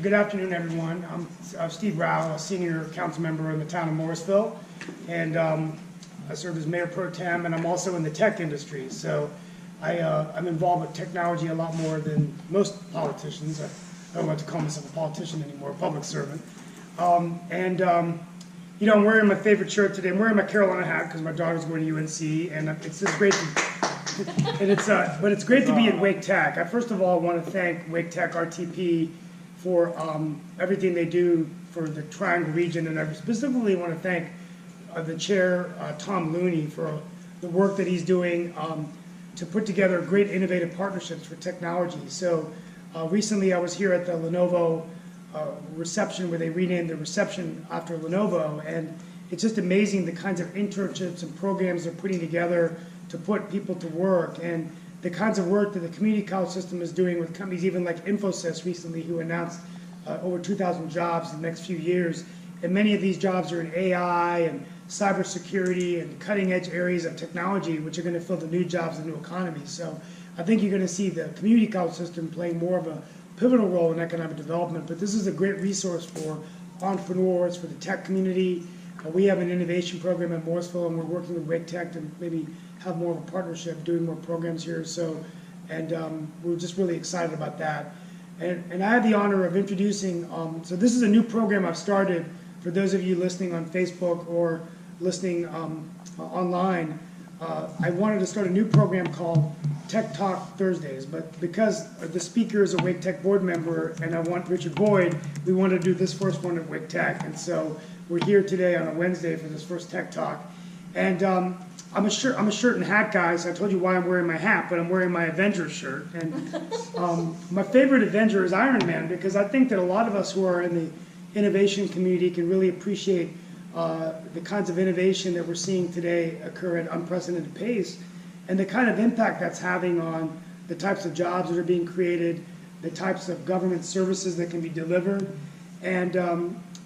Good afternoon, everyone. I'm Steve Rao, a senior council member in the town of Morrisville, and I serve as mayor pro tem, and I'm also in the tech industry. So I'm involved with technology a lot more than most politicians. I don't like to call myself a politician anymore, a public servant. You know, I'm wearing my favorite shirt today. I'm wearing my Carolina hat because my daughter's going to UNC, and it's just great to, but it's great to be at Wake Tech. I first of all want to thank Wake Tech RTP for everything they do for the Triangle region, and I specifically want to thank the chair, Tom Looney, for the work that he's doing to put together great innovative partnerships for technology. So recently I was here at the Lenovo reception where they renamed the reception after Lenovo, and it's just amazing the kinds of internships and programs they're putting together to put people to work, and the kinds of work that the community college system is doing with companies even like Infosys recently, who announced over 2,000 jobs in the next few years. And many of these jobs are in AI and cybersecurity and cutting edge areas of technology, which are going to fill the new jobs in the new economy. So I think you're going to see the community college system playing more of a pivotal role in economic development. But this is a great resource for entrepreneurs, for the tech community. We have an innovation program at Morrisville, and we're working with Wake Tech to maybe have more of a partnership, doing more programs here. So, and we're just really excited about that. And I had the honor of introducing, so this is a new program I've started for those of you listening on Facebook or listening online. I wanted to start a new program called Tech Talk Thursdays, but because the speaker is a Wake Tech board member and I want Richard Boyd, we wanted to do this first one at Wake Tech. And so we're here today on a Wednesday for this first Tech Talk. And I'm a shirt and hat guy, so I told you why I'm wearing my hat, but I'm wearing my Avengers shirt. And my favorite Avenger is Iron Man, because I think that a lot of us who are in the innovation community can really appreciate the kinds of innovation that we're seeing today occur at unprecedented pace, and the kind of impact that's having on the types of jobs that are being created, the types of government services that can be delivered. And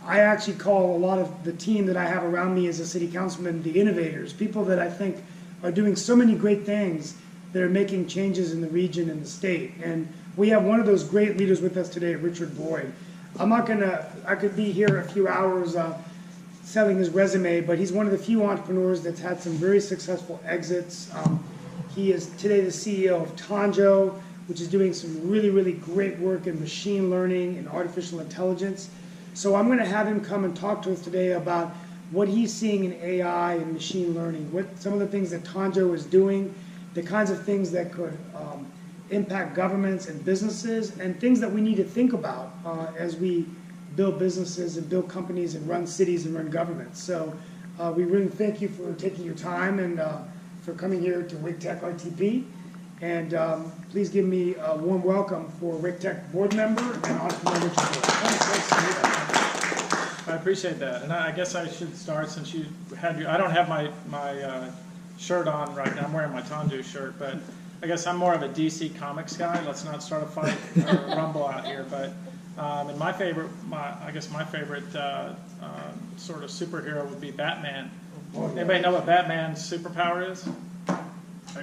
I actually call a lot of the team that I have around me as a city councilman the innovators, people that I think are doing so many great things that are making changes in the region and the state. And we have one of those great leaders with us today, Richard Boyd. I could be here a few hours selling his resume, but he's one of the few entrepreneurs that's had some very successful exits. He is today the CEO of Tanjo, which is doing some really, really great work in machine learning and artificial intelligence. So I'm going to have him come and talk to us today about what he's seeing in AI and machine learning, what some of the things that Tanjo is doing, the kinds of things that could impact governments and businesses, and things that we need to think about as we build businesses and build companies and run cities and run governments. So we really thank you for taking your time and for coming here to Wake Tech RTP. And please give me a warm welcome for Wake Tech board member and entrepreneur Richard Boyd. I appreciate that, and I guess I should start since you had I don't have my shirt on right now. I'm wearing my Tanjo shirt, but I guess I'm more of a DC Comics guy. Let's not start a fight or a rumble out here. But and my favorite sort of superhero would be Batman. Anybody know what Batman's superpower is?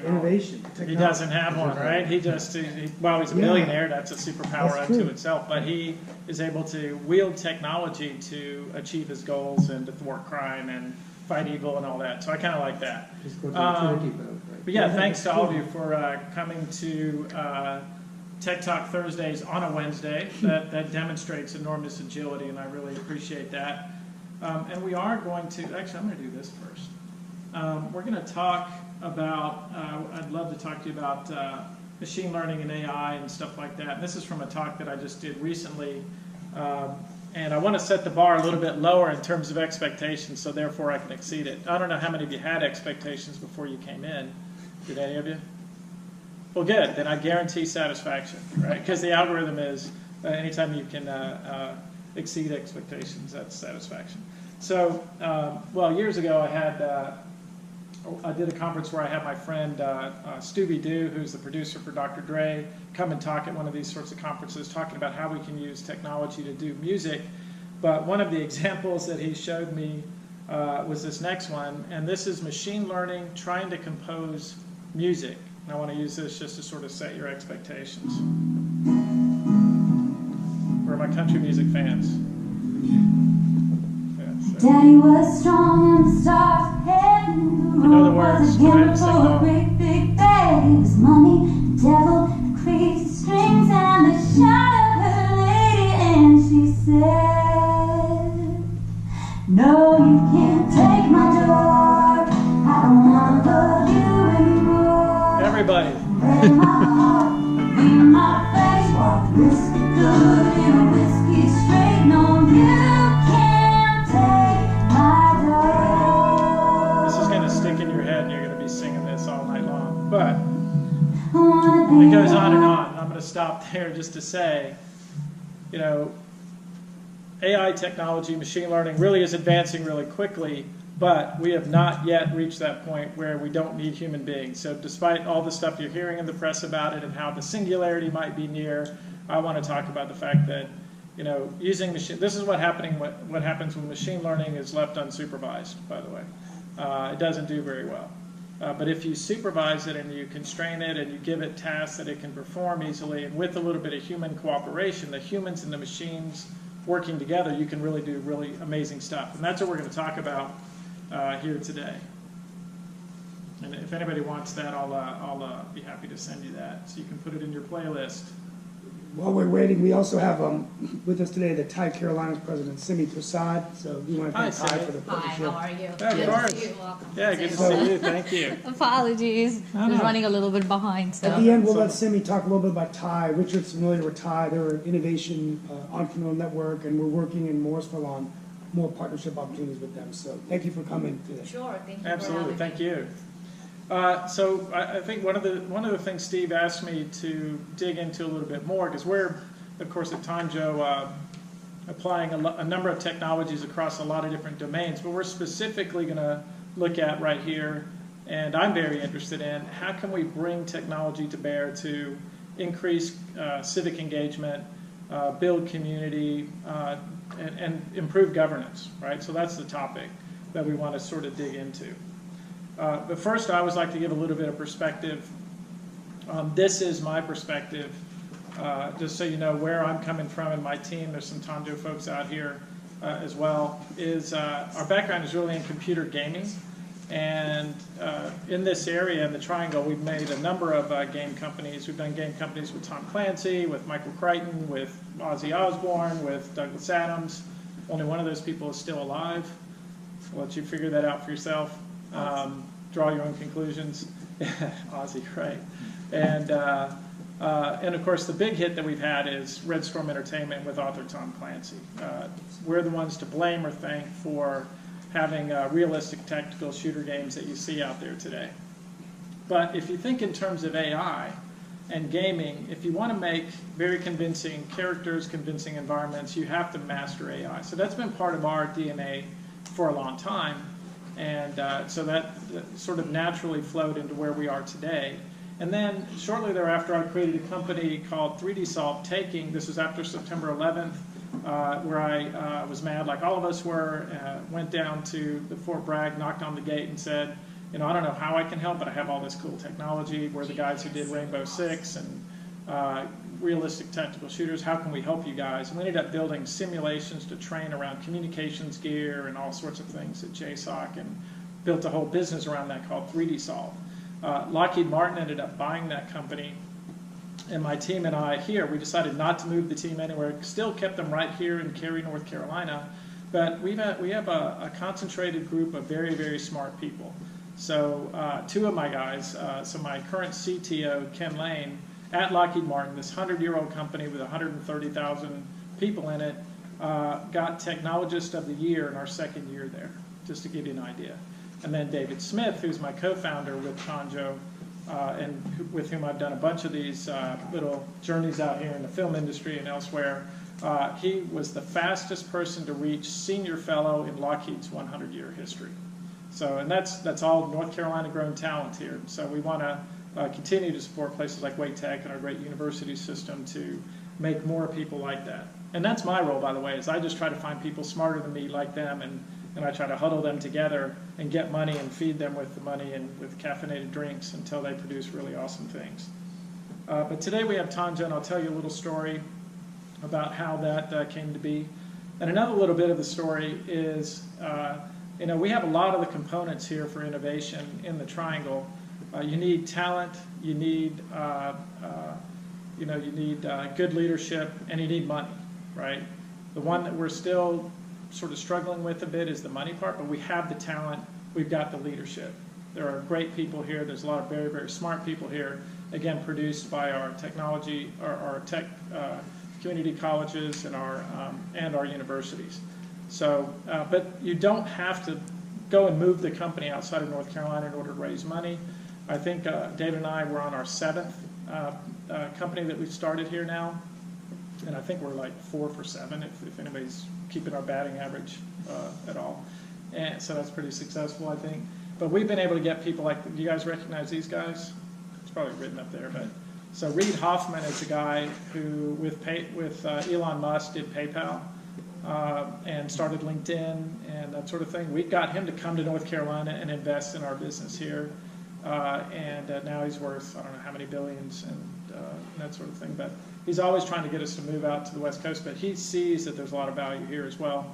Innovation. Technology. He doesn't have one, right? He's a millionaire. That's a superpower unto itself. But he is able to wield technology to achieve his goals and to thwart crime and fight evil and all that. So I kind of like that. But yeah, thanks to all of you for coming to Tech Talk Thursdays on a Wednesday. That demonstrates enormous agility, and I really appreciate that. And we are going to, actually, I'm going to do this first. We're going to talk about, I'd love to talk to you about machine learning and AI and stuff like that. And this is from a talk that I just did recently. And I want to set the bar a little bit lower in terms of expectations, so therefore I can exceed it. I don't know how many of you had expectations before you came in. Did any of you? Well, good. Then I guarantee satisfaction, right? Because the algorithm is anytime you can exceed expectations, that's satisfaction. So, well, years ago I did a conference where I had my friend Stubby Doo, who's the producer for Dr. Dre, come and talk at one of these sorts of conferences, talking about how we can use technology to do music. But one of the examples that he showed me was this next one, and this is machine learning trying to compose music. And I want to use this just to sort of set your expectations. Where are my country music fans? Yeah, so. Daddy was strong and the stars of heaven. The I know the road words. was Go ahead again and sing for a along. great big bag. It was money, the devil, the crazy strings, and the shadow of her lady. And she said, no, you can't take my door. I don't wanna love you anymore. Everybody. Break my heart, beat my face, walk whiskey good in a whiskey straight. No, you can't take my door. This is going to stick in your head and you're going to be singing this all night long. But I wanna it be goes on and alive. on. I'm going to stop there just to say, you know, AI technology, machine learning really is advancing really quickly, but we have not yet reached that point where we don't need human beings. So despite all the stuff you're hearing in the press about it and how the singularity might be near, I want to talk about the fact that, you know, using machine, this is what happens when machine learning is left unsupervised, by the way. It doesn't do very well. But if you supervise it and you constrain it and you give it tasks that it can perform easily, and with a little bit of human cooperation, the humans and the machines working together, you can really do really amazing stuff. And that's what we're going to talk about here today. And if anybody wants that, I'll be happy to send you that, so you can put it in your playlist. While we're waiting, we also have with us today the Thai Carolinas president, Simi Prasad. So we want to Hi, thank Thai Simi. for the Hi, partnership. how are you? Of Good to course. see you. Welcome. Yeah, good to So- see you. Thank you. Apologies. No, no. Just running a little bit behind. So. At the end, we'll let Simi talk a little bit about Thai. Richard's familiar with Thai. They're an innovation entrepreneurial network, and we're working in Morrisville on more partnership opportunities with them. So thank you for coming today. Sure. Thank you. Absolutely, For thank having me. you. So I think one of the things Steve asked me to dig into a little bit more, because we're, of course, at Tanjo applying a number of technologies across a lot of different domains, but we're specifically going to look at right here, and I'm very interested in, how can we bring technology to bear to increase civic engagement, build community, and improve governance, right? So that's the topic that we want to sort of dig into. But first, I always like to give a little bit of perspective. This is my perspective, just so you know where I'm coming from and my team. There's some Tanjo folks out here as well. Our background is really in computer gaming. And in this area, in the Triangle, we've made a number of game companies. We've done game companies with Tom Clancy, with Michael Crichton, with Ozzy Osbourne, with Douglas Adams. Only one of those people is still alive. I'll let you figure that out for yourself. Draw your own conclusions. Ozzy, right. And of course, the big hit that we've had is Red Storm Entertainment with author Tom Clancy. We're the ones to blame or thank for having realistic tactical shooter games that you see out there today. But if you think in terms of AI and gaming, if you want to make very convincing characters, convincing environments, you have to master AI. So that's been part of our DNA for a long time. And so that sort of naturally flowed into where we are today. And then shortly thereafter, I created a company called 3D Solve Taking. This was after September 11th, where I was mad, like all of us were, went down to the Fort Bragg, knocked on the gate and said, you know, I don't know how I can help, but I have all this cool technology. We're the guys who did Rainbow Six and realistic tactical shooters. How can we help you guys? And we ended up building simulations to train around communications gear and all sorts of things at JSOC, and built a whole business around that called 3D Solve. Lockheed Martin ended up buying that company, and my team and I here, we decided not to move the team anywhere. Still kept them right here in Cary, North Carolina, but we have a concentrated group of very, very smart people. So two of my guys, so my current CTO, Ken Lane, at Lockheed Martin, this 100-year-old company with 130,000 people in it, got Technologist of the Year in our second year there, just to give you an idea. And then David Smith, who's my co-founder with Tanjo, and with whom I've done a bunch of these little journeys out here in the film industry and elsewhere, he was the fastest person to reach senior fellow in Lockheed's 100-year history. So, and that's all North Carolina grown talent here. So we want to continue to support places like Wake Tech and our great university system to make more people like that. And that's my role, by the way, is I just try to find people smarter than me like them, and I try to huddle them together and get money and feed them with the money and with caffeinated drinks until they produce really awesome things. But today we have Tanjo, and I'll tell you a little story about how that came to be. And another little bit of the story is, we have a lot of the components here for innovation in the triangle. You need talent, you need good leadership, and you need money, right? The one that we're still sort of struggling with a bit is the money part, but we have the talent, we've got the leadership. There are great people here. There's a lot of very, very smart people here, again, produced by our technology, our tech community colleges and our universities. So, but you don't have to go and move the company outside of North Carolina in order to raise money. I think David and I were on our 7th company that we've started here now, and I think we're like 4 for 7 if anybody's keeping our batting average at all. And so that's pretty successful, I think. But we've been able to get people like, do you guys recognize these guys? It's probably written up there, but so Reid Hoffman is a guy who, with Elon Musk, did PayPal and started LinkedIn and that sort of thing. We got him to come to North Carolina and invest in our business here, and now he's worth I don't know how many billions and that sort of thing. But he's always trying to get us to move out to the West Coast. But he sees that there's a lot of value here as well.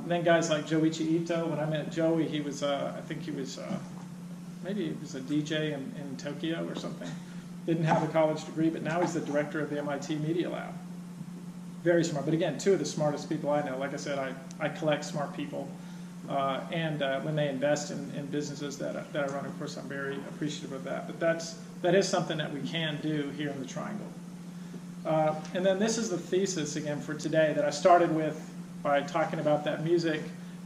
Then guys like Joichi Ito. When I met Joey, he was maybe he was a DJ in Tokyo or something. Didn't have a college degree, but now he's the director of the MIT Media Lab. Very smart. But again, two of the smartest people I know. Like I said, I collect smart people. And when they invest in businesses that I run, of course, I'm very appreciative of that. But that is something that we can do here in the Triangle. And then this is the thesis, again, for today that I started with by talking about that music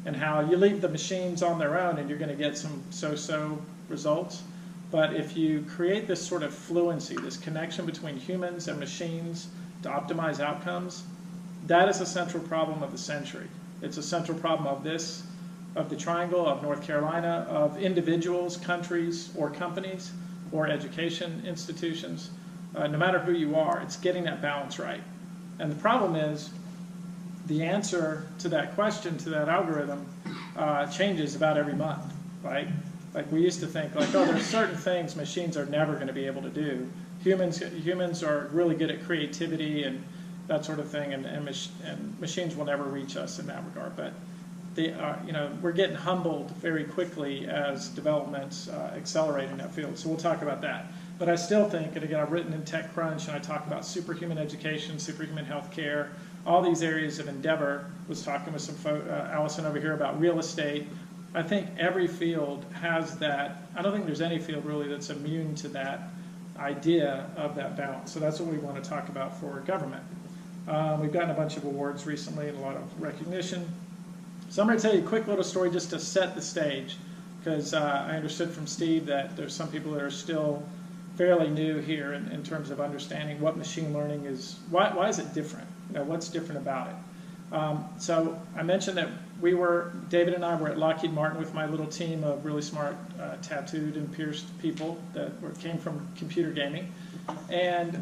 and how you leave the machines on their own and you're going to get some so-so results. But if you create this sort of fluency, this connection between humans and machines to optimize outcomes, that is a central problem of the century. It's a central problem of the Triangle, of North Carolina, of individuals, countries, or companies, or education institutions. No matter who you are, it's getting that balance right. And the problem is, the answer to that question, to that algorithm, changes about every month, right? Like we used to think, like, oh, there's certain things machines are never going to be able to do. Humans are really good at creativity and that sort of thing, and machines will never reach us in that regard. But we're getting humbled very quickly as developments accelerate in that field. So we'll talk about that. But I still think, and again, I've written in TechCrunch, and I talk about superhuman education, superhuman healthcare, all these areas of endeavor. Was talking with some Allison over here about real estate. I think every field has that. I don't think there's any field really that's immune to that idea of that balance. So that's what we want to talk about for government. We've gotten a bunch of awards recently and a lot of recognition. So I'm going to tell you a quick little story just to set the stage, because I understood from Steve that there's some people that are still fairly new here in terms of understanding what machine learning is. Why is it different? What's different about it? So I mentioned that David and I were at Lockheed Martin with my little team of really smart tattooed and pierced people that came from computer gaming. And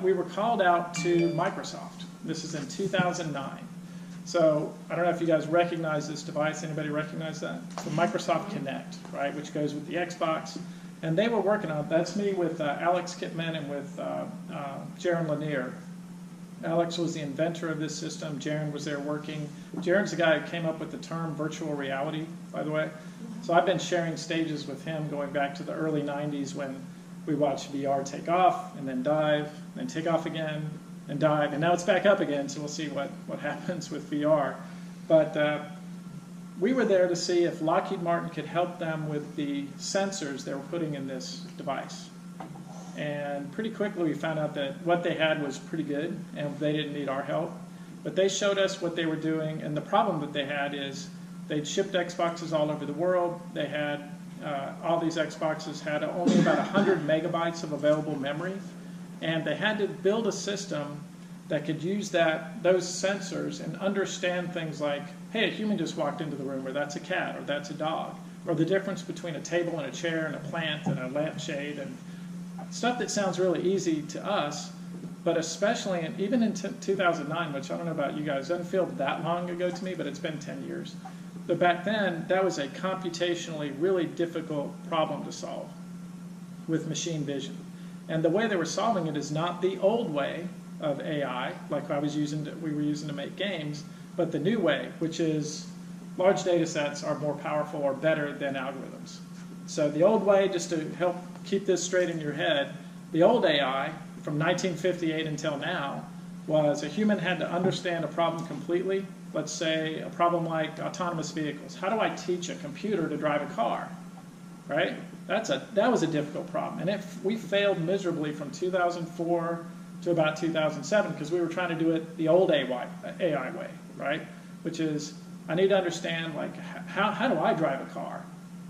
we were called out to Microsoft. This is in 2009. So I don't know if you guys recognize this device. Anybody recognize that? The Microsoft Kinect, right, which goes with the Xbox. And they were working on it. That's me with Alex Kipman and with Jaron Lanier. Alex was the inventor of this system. Jaron was there working. Jaron's the guy who came up with the term virtual reality, by the way. So I've been sharing stages with him going back to the early 90s when we watched VR take off and then dive, and then take off again and dive. And now it's back up again, so we'll see what happens with VR. But we were there to see if Lockheed Martin could help them with the sensors they were putting in this device. And pretty quickly we found out that what they had was pretty good and they didn't need our help. But they showed us what they were doing, and the problem that they had is they'd shipped Xboxes all over the world. They had, all these Xboxes had only about 100 megabytes of available memory, and they had to build a system that could use those sensors and understand things like, hey, a human just walked into the room, or that's a cat, or that's a dog, or the difference between a table and a chair and a plant and a lampshade, and stuff that sounds really easy to us, but especially even in 2009, which I don't know about you guys, doesn't feel that long ago to me, but it's been 10 years. But back then, that was a computationally really difficult problem to solve with machine vision. And the way they were solving it is not the old way, of AI, like we were using to make games, but the new way, which is large data sets are more powerful or better than algorithms. So the old way, just to help keep this straight in your head, the old AI from 1958 until now was a human had to understand a problem completely. Let's say a problem like autonomous vehicles. How do I teach a computer to drive a car? Right? That was a difficult problem. And we failed miserably from 2004 to about 2007 because we were trying to do it the old AI way, right? Which is, I need to understand, like, how do I drive a car?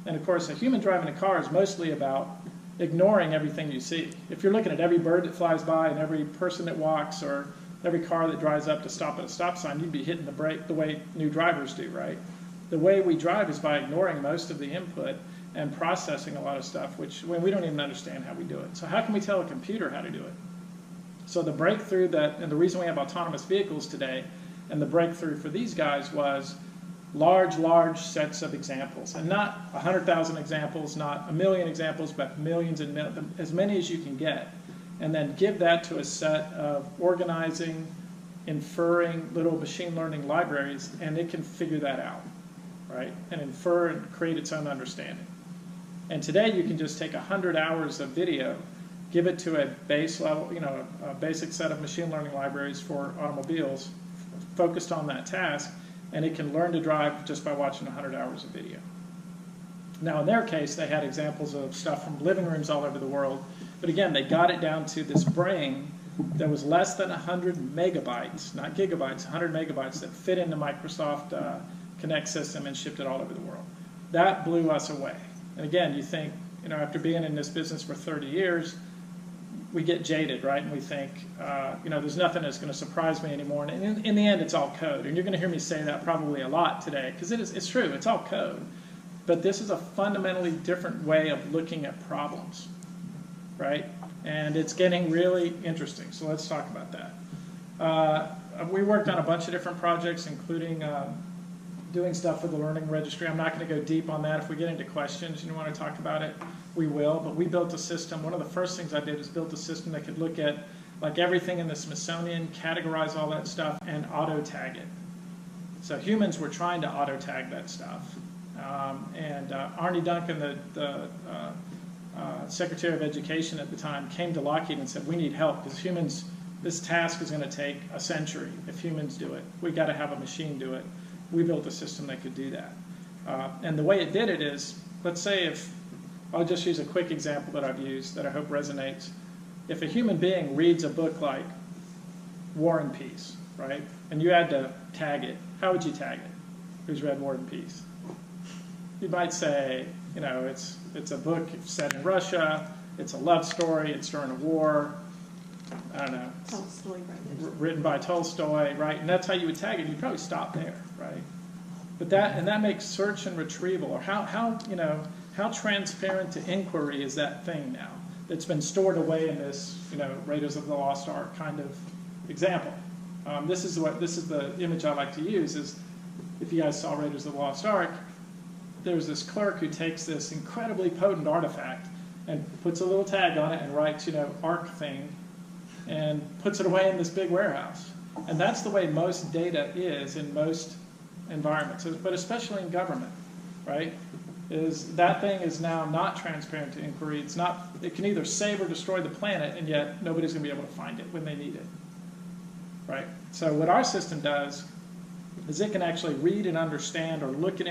And of course, a human driving a car is mostly about ignoring everything you see. If you're looking at every bird that flies by and every person that walks or every car that drives up to stop at a stop sign, you'd be hitting the brake the way new drivers do, right? The way we drive is by ignoring most of the input and processing a lot of stuff, which when we don't even understand how we do it. So how can we tell a computer how to do it? So the breakthrough and the reason we have autonomous vehicles today, and the breakthrough for these guys was large sets of examples, and not 100,000 examples, not 1 million examples, but millions and as many as you can get, and then give that to a set of organizing, inferring little machine learning libraries, and it can figure that out, right? And infer and create its own understanding. And today you can just take 100 hours of video, give it to a base level, a basic set of machine learning libraries for automobiles focused on that task, and it can learn to drive just by watching 100 hours of video. Now, in their case, they had examples of stuff from living rooms all over the world, but again, they got it down to this brain that was less than 100 megabytes, not gigabytes, 100 megabytes that fit in the Microsoft Connect system and shipped it all over the world. That blew us away. And again, you think, after being in this business for 30 years, we get jaded, right? And we think, there's nothing that's going to surprise me anymore. And in the end, it's all code. And you're going to hear me say that probably a lot today, because it's true, it's all code. But this is a fundamentally different way of looking at problems, right? And it's getting really interesting. So let's talk about that. We worked on a bunch of different projects, including doing stuff for the Learning Registry. I'm not going to go deep on that. If we get into questions and you want to talk about it, we will. But we built a system. One of the first things I did is built a system that could look at like everything in the Smithsonian, categorize all that stuff, and auto-tag it. So humans were trying to auto-tag that stuff. And Arnie Duncan, the Secretary of Education at the time, came to Lockheed and said, we need help because humans, this task is going to take a century if humans do it. We've got to have a machine do it. We built a system that could do that. And the way it did it is, let's say I'll just use a quick example that I've used that I hope resonates. If a human being reads a book like War and Peace, right, and you had to tag it, how would you tag it? Who's read War and Peace? You might say, it's a book set in Russia, it's a love story, it's during a war, I don't know. Tolstoy, right? Written by Tolstoy, right? And that's how you would tag it. You'd probably stop there, right? But that makes search and retrieval, or how transparent to inquiry is that thing now that's been stored away in this, Raiders of the Lost Ark kind of example. This is the image I like to use is, if you guys saw Raiders of the Lost Ark, there's this clerk who takes this incredibly potent artifact and puts a little tag on it and writes, Ark thing, and puts it away in this big warehouse. And that's the way most data is in most environments, but especially in government, right? Is that thing is now not transparent to inquiry. It can either save or destroy the planet, and yet nobody's going to be able to find it when they need it, right? So what our system does is it can actually read and understand or look at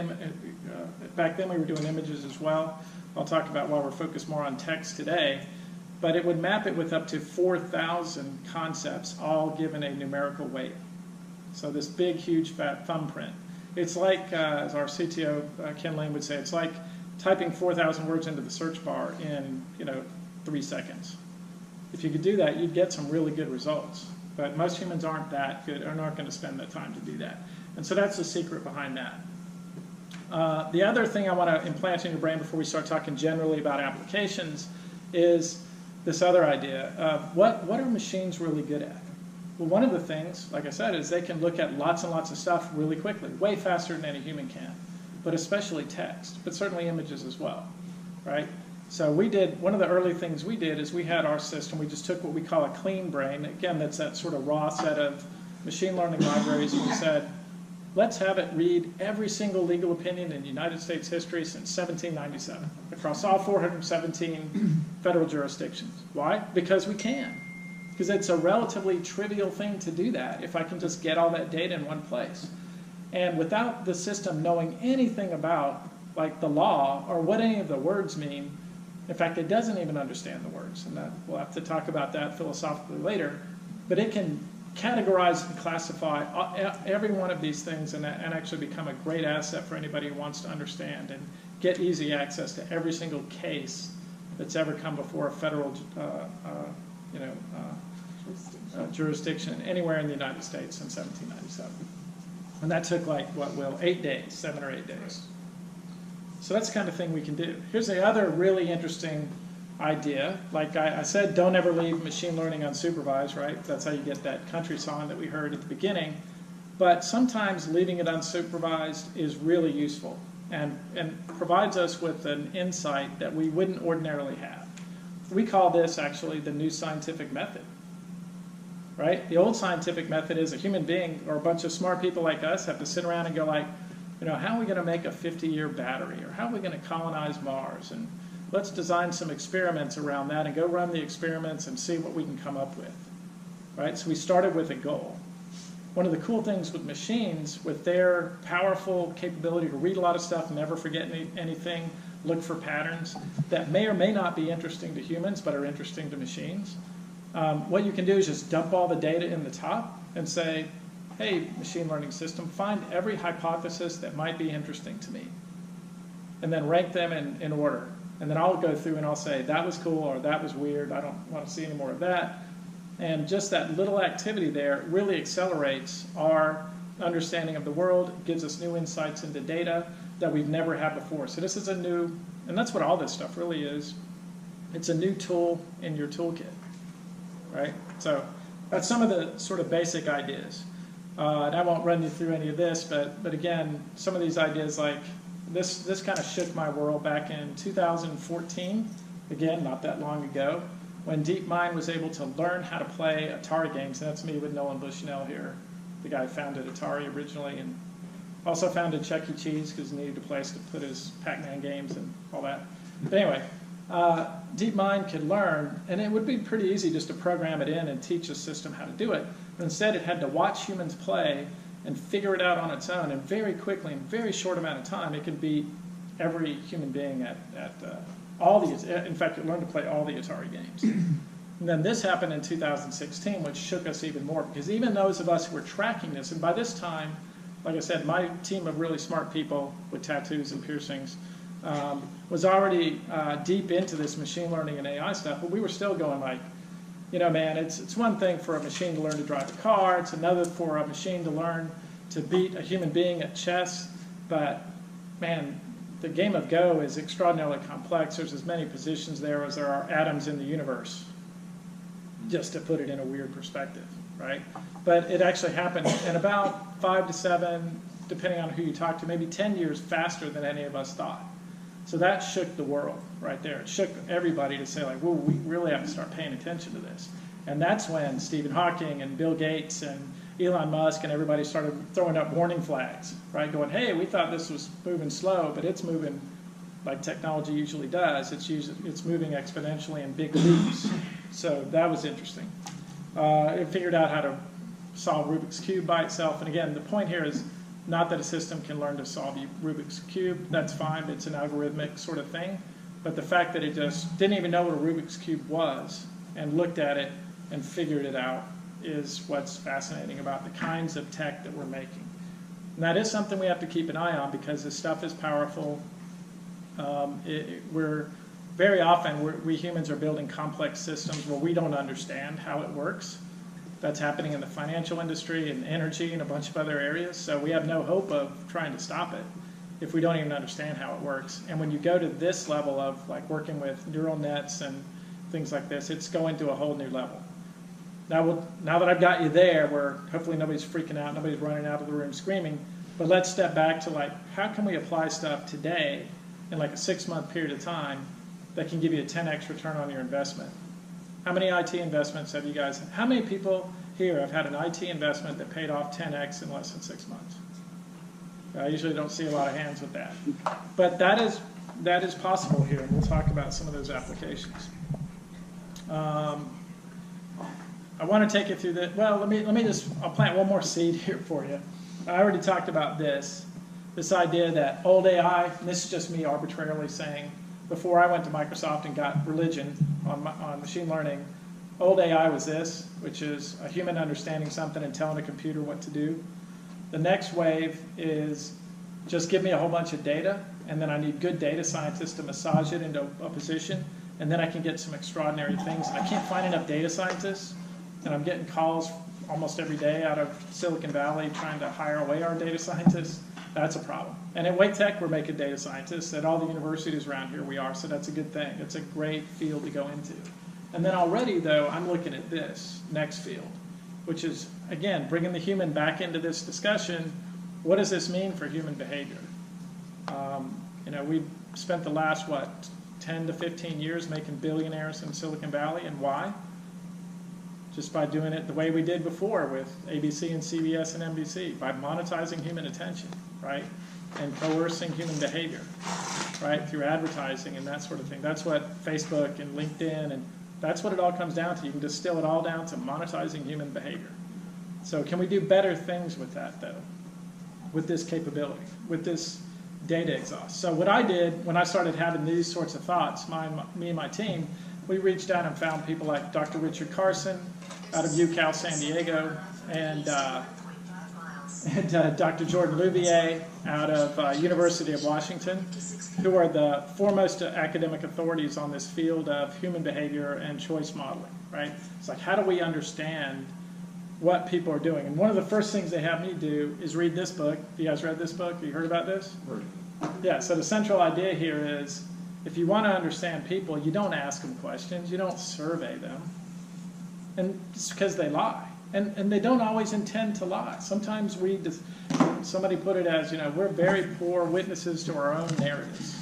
back then we were doing images as well. I'll talk about why we're focused more on text today. But it would map it with up to 4,000 concepts, all given a numerical weight. So this big, huge, fat thumbprint. It's like, as our CTO, Ken Lane would say, it's like typing 4,000 words into the search bar in, 3 seconds. If you could do that, you'd get some really good results. But most humans aren't that good, or aren't going to spend the time to do that. And so that's the secret behind that. The other thing I want to implant in your brain before we start talking generally about applications is this other idea of what are machines really good at? Well, one of the things, like I said, is they can look at lots and lots of stuff really quickly, way faster than any human can, but especially text, but certainly images as well, right? So we did, one of the early things we did is we had our system, we just took what we call a clean brain. Again, that's that sort of raw set of machine learning libraries, and we said, let's have it read every single legal opinion in United States history since 1797 across all 417 federal jurisdictions. Why? Because we can. Because it's a relatively trivial thing to do that if I can just get all that data in one place. And without the system knowing anything about like the law or what any of the words mean, in fact, it doesn't even understand the words, and we'll have to talk about that philosophically later, but it can categorize and classify every one of these things and actually become a great asset for anybody who wants to understand and get easy access to every single case that's ever come before a federal jurisdiction anywhere in the United States since 1797. And that took 8 days, 7 or 8 days. So that's the kind of thing we can do. Here's the other really interesting idea. Like I said, don't ever leave machine learning unsupervised, right? That's how you get that country song that we heard at the beginning. But sometimes leaving it unsupervised is really useful and provides us with an insight that we wouldn't ordinarily have. We call this actually the new scientific method, right? The old scientific method is a human being or a bunch of smart people like us have to sit around and go like, how are we going to make a 50-year battery? Or how are we going to colonize Mars? And let's design some experiments around that and go run the experiments and see what we can come up with, right? So we started with a goal. One of the cool things with machines, with their powerful capability to read a lot of stuff, never forget anything, look for patterns that may or may not be interesting to humans but are interesting to machines, what you can do is just dump all the data in the top and say, hey, machine learning system, find every hypothesis that might be interesting to me. And then rank them in order. And then I'll go through and I'll say, that was cool or that was weird, I don't want to see any more of that. And just that little activity there really accelerates our understanding of the world, gives us new insights into data that we've never had before. So this is a new, and that's what all this stuff really is. It's a new tool in your toolkit, right? So that's some of the sort of basic ideas. And I won't run you through any of this, but again, some of these ideas like this kind of shook my world back in 2014, again, not that long ago, when DeepMind was able to learn how to play Atari games. And that's me with Nolan Bushnell here, the guy who founded Atari originally, and also founded Chuck E. Cheese because he needed a place to put his Pac-Man games and all that. But anyway, DeepMind could learn, and it would be pretty easy just to program it in and teach a system how to do it. But instead, it had to watch humans play and figure it out on its own. And very quickly, in a very short amount of time, it could beat every human being at all the. In fact, it learned to play all the Atari games. And then this happened in 2016, which shook us even more, because even those of us who were tracking this, and by this time, like I said, my team of really smart people with tattoos and piercings was already deep into this machine learning and AI stuff, but we were still going like, man, it's one thing for a machine to learn to drive a car, it's another for a machine to learn to beat a human being at chess, but man, the game of Go is extraordinarily complex. There's as many positions there as there are atoms in the universe, just to put it in a weird perspective, right? But it actually happened in about 5 to 7, depending on who you talk to, maybe 10 years faster than any of us thought. So that shook the world right there. It shook everybody to say, like, whoa, we really have to start paying attention to this. And that's when Stephen Hawking and Bill Gates and Elon Musk and everybody started throwing up warning flags, right? Going, hey, we thought this was moving slow, but it's moving like technology usually does. It's moving exponentially in big leaps. So that was interesting. It figured out how to solve Rubik's Cube by itself. And again, the point here is not that a system can learn to solve Rubik's Cube. That's fine. It's an algorithmic sort of thing. But the fact that it just didn't even know what a Rubik's Cube was and looked at it and figured it out is what's fascinating about the kinds of tech that we're making. And that is something we have to keep an eye on because this stuff is powerful. Very often we humans are building complex systems where we don't understand how it works. That's happening in the financial industry and energy and a bunch of other areas. So we have no hope of trying to stop it if we don't even understand how it works. And when you go to this level of like working with neural nets and things like this, it's going to a whole new level. Now that I've got you there, where hopefully nobody's freaking out, nobody's running out of the room screaming, but let's step back to like, how can we apply stuff today in like a 6-month period of time that can give you a 10x return on your investment. How many IT investments have you guys, how many people here have had an IT investment that paid off 10x in less than 6 months? I usually don't see a lot of hands with that. But that is possible here, and we'll talk about some of those applications. I want to take you through the, well, let me just, I'll plant one more seed here for you. I already talked about this idea that old AI, and this is just me arbitrarily saying, before I went to Microsoft and got religion on machine learning, old AI was this, which is a human understanding something and telling a computer what to do. The next wave is just give me a whole bunch of data, and then I need good data scientists to massage it into a position, and then I can get some extraordinary things. I can't find enough data scientists, and I'm getting calls almost every day out of Silicon Valley trying to hire away our data scientists. That's a problem. And at Wake Tech, we're making data scientists. At all the universities around here, we are, so that's a good thing. It's a great field to go into. And then already, though, I'm looking at this next field, which is, again, bringing the human back into this discussion. What does this mean for human behavior? We've spent the last, 10 to 15 years making billionaires in Silicon Valley, and why? Just by doing it the way we did before with ABC and CBS and NBC, by monetizing human attention, right? And coercing human behavior, right? Through advertising and that sort of thing. That's what Facebook and LinkedIn, and that's what it all comes down to. You can distill it all down to monetizing human behavior. So can we do better things with that, though? With this capability, with this data exhaust. So what I did when I started having these sorts of thoughts, me and my team, we reached out and found people like Dr. Richard Carson out of UCal San Diego, and Dr. Jordan Louvier out of University of Washington, who are the foremost academic authorities on this field of human behavior and choice modeling, right? It's like, how do we understand what people are doing? And one of the first things they have me do is read this book. You guys read this book? Have you heard about this? Yeah, so the central idea here is, if you want to understand people, you don't ask them questions, you don't survey them, and it's because they lie. And they don't always intend to lie. Sometimes somebody put it as, we're very poor witnesses to our own narratives,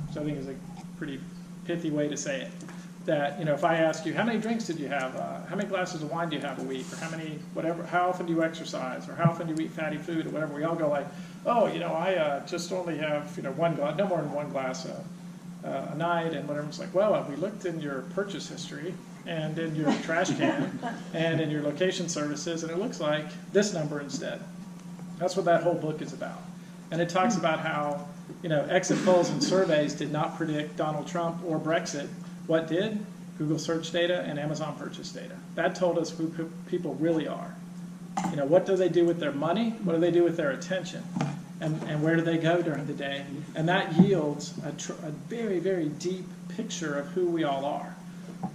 which I think is a pretty pithy way to say it. That, if I ask you, how many drinks did you have? How many glasses of wine do you have a week? Or how often do you exercise? Or how often do you eat fatty food? Or whatever. We all go like, oh, I just only have, one glass, no more than one glass a night, and whatever. It's like, well, we looked in your purchase history and in your trash can and in your location services, and it looks like this number instead. That's what that whole book is about. And it talks about how, exit polls and surveys did not predict Donald Trump or Brexit. What did? Google search data and Amazon purchase data. That told us who people really are. What do they do with their money? What do they do with their attention? And where do they go during the day? And that yields a very, very deep picture of who we all are.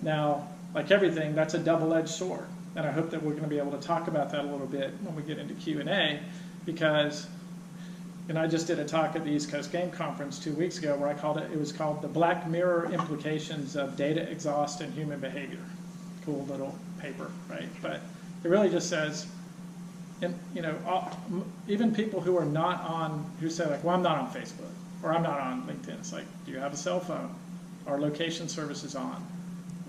Now, like everything, that's a double-edged sword. And I hope that we're going to be able to talk about that a little bit when we get into Q&A, because I just did a talk at the East Coast Game Conference 2 weeks ago where it was called The Black Mirror Implications of Data Exhaust and Human Behavior. Cool little paper, right? But it really just says, and even people who are not on, who say like, well, I'm not on Facebook or I'm not on LinkedIn. It's like, do you have a cell phone? Are location services on?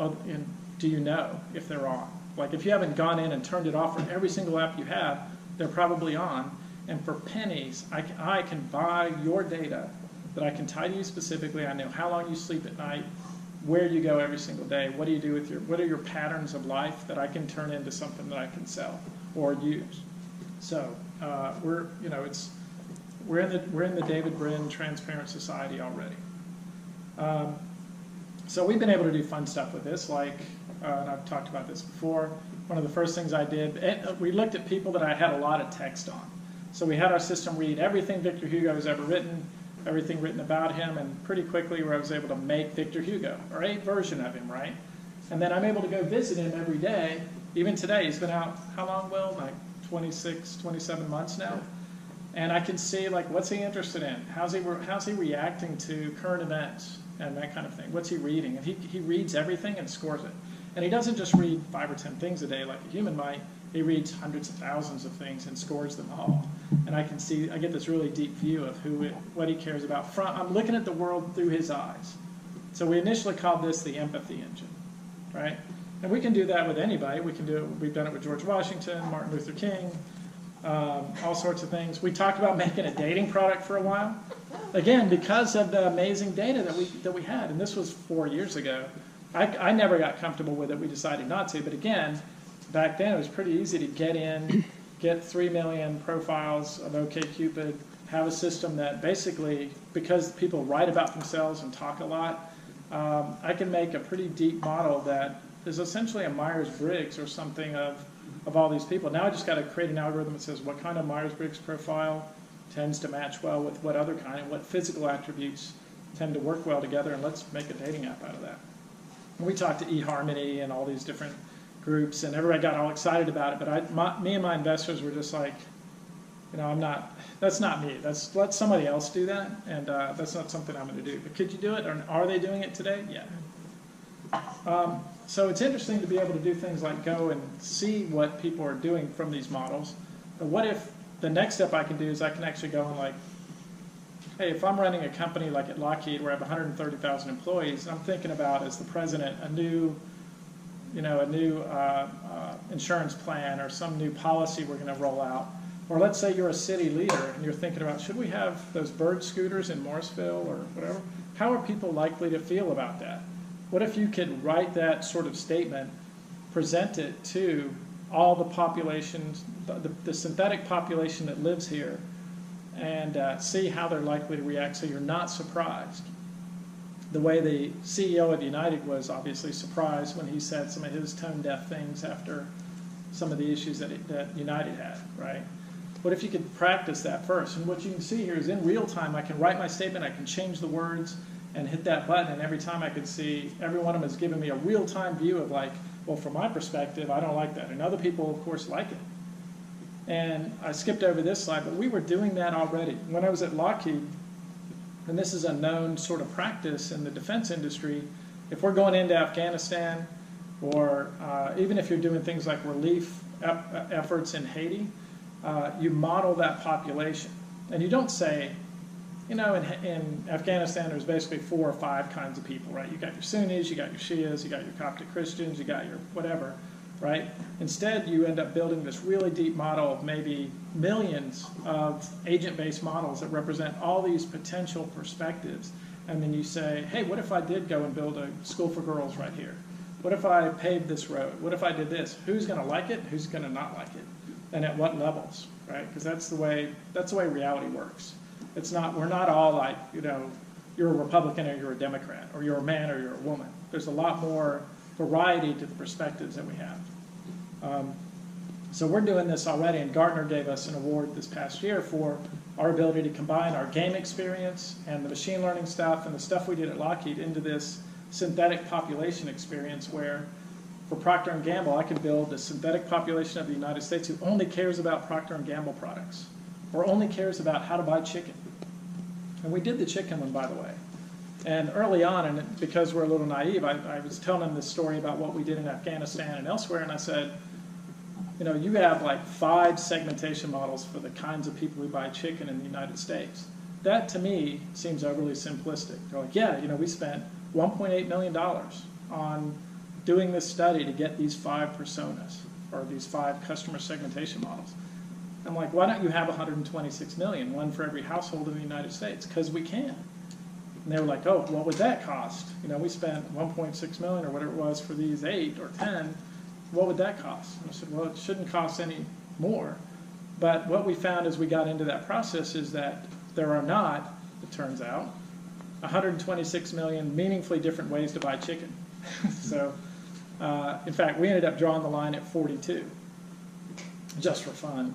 Oh, and do you know if they're on? Like if you haven't gone in and turned it off for every single app you have, they're probably on. And for pennies, I can buy your data that I can tie to you specifically. I know how long you sleep at night, where you go every single day, what do you do with what are your patterns of life that I can turn into something that I can sell or use. So we're in the David Brin Transparent Society already. So we've been able to do fun stuff with this, like, and I've talked about this before. One of the first things I did, we looked at people that I had a lot of text on. So we had our system read everything Victor Hugo has ever written, everything written about him, and pretty quickly I was able to make Victor Hugo, or a version of him, right? And then I'm able to go visit him every day. Even today, he's been out, how long, Will? Like 26, 27 months now. And I can see, like, what's he interested in? How's he reacting to current events and that kind of thing? What's he reading? And he reads everything and scores it. And he doesn't just read 5 or 10 things a day like a human might. He reads hundreds of thousands of things and scores them all. And I get this really deep view of what he cares about. I'm looking at the world through his eyes. So we initially called this the empathy engine, right? And we can do that with anybody. We can do it. We've done it with George Washington, Martin Luther King, all sorts of things. We talked about making a dating product for a while, again because of the amazing data that we had. And this was 4 years ago. I never got comfortable with it. We decided not to. But again, back then it was pretty easy to get in, get 3 million profiles of OkCupid, have a system that basically, because people write about themselves and talk a lot, I can make a pretty deep model that is essentially a Myers-Briggs or something of all these people. Now I just got to create an algorithm that says what kind of Myers-Briggs profile tends to match well with what other kind, and what physical attributes tend to work well together, and let's make a dating app out of that. And we talked to eHarmony and all these different groups, and everybody got all excited about it, but me and my investors were just like, that's not me. Let somebody else do that, and that's not something I'm going to do. But could you do it, or are they doing it today? Yeah. So it's interesting to be able to do things like go and see what people are doing from these models. But what if the next step I can do is I can actually go and like, hey, if I'm running a company like at Lockheed where I have 130,000 employees, I'm thinking about, as the president, a new insurance plan or some new policy we're going to roll out. Or let's say you're a city leader and you're thinking about, should we have those bird scooters in Morrisville or whatever? How are people likely to feel about that? What if you could write that sort of statement, present it to all the populations, the synthetic population that lives here, and see how they're likely to react so you're not surprised? The way the CEO of United was obviously surprised when he said some of his tone-deaf things after some of the issues that United had, right? What if you could practice that first? And what you can see here is in real time, I can write my statement, I can change the words, and hit that button, and every time I could see, every one of them is giving me a real-time view of like, well, from my perspective, I don't like that. And other people, of course, like it. And I skipped over this slide, but we were doing that already. When I was at Lockheed, and this is a known sort of practice in the defense industry, if we're going into Afghanistan, or even if you're doing things like relief efforts in Haiti, you model that population. And you don't say, in Afghanistan, there's basically 4 or 5 kinds of people, right? You got your Sunnis, you got your Shias, you got your Coptic Christians, you got your whatever, right? Instead, you end up building this really deep model of maybe millions of agent-based models that represent all these potential perspectives. And then you say, hey, what if I did go and build a school for girls right here? What if I paved this road? What if I did this? Who's going to like it? Who's going to not like it? And at what levels, right? Because that's the way reality works. It's not, we're not all like, you're a Republican or you're a Democrat, or you're a man or you're a woman. There's a lot more variety to the perspectives that we have. So we're doing this already, and Gartner gave us an award this past year for our ability to combine our game experience and the machine learning stuff and the stuff we did at Lockheed into this synthetic population experience where, for Procter & Gamble, I can build a synthetic population of the United States who only cares about Procter & Gamble products, or only cares about how to buy chicken. And we did the chicken one, by the way. And early on, and because we're a little naive, I was telling them this story about what we did in Afghanistan and elsewhere, and I said, you have like 5 segmentation models for the kinds of people who buy chicken in the United States. That, to me, seems overly simplistic. They're like, yeah, we spent $1.8 million on doing this study to get these 5 personas, or these 5 customer segmentation models. I'm like, why don't you have 126 million, one for every household in the United States? Because we can. And they were like, oh, what would that cost? We spent 1.6 million or whatever it was for these 8 or 10. What would that cost? And I said, well, it shouldn't cost any more. But what we found as we got into that process is that there are not, it turns out, 126 million meaningfully different ways to buy chicken. So, in fact, we ended up drawing the line at 42, just for fun.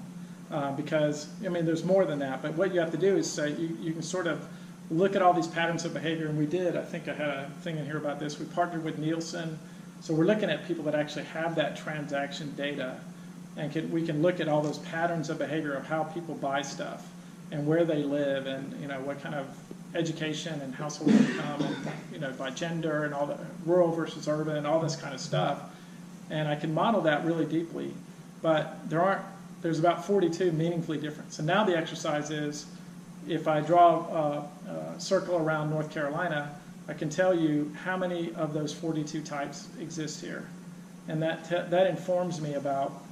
Because, there's more than that. But what you have to do is say, you can sort of look at all these patterns of behavior, and we did. I think I had a thing in here about this. We partnered with Nielsen. So we're looking at people that actually have that transaction data, and we can look at all those patterns of behavior of how people buy stuff and where they live, and what kind of education and household income, and by gender and all the rural versus urban and all this kind of stuff. And I can model that really deeply, but there's about 42 meaningfully different. So now the exercise is, if I draw a circle around North Carolina, I can tell you how many of those 42 types exist here. And that informs me about,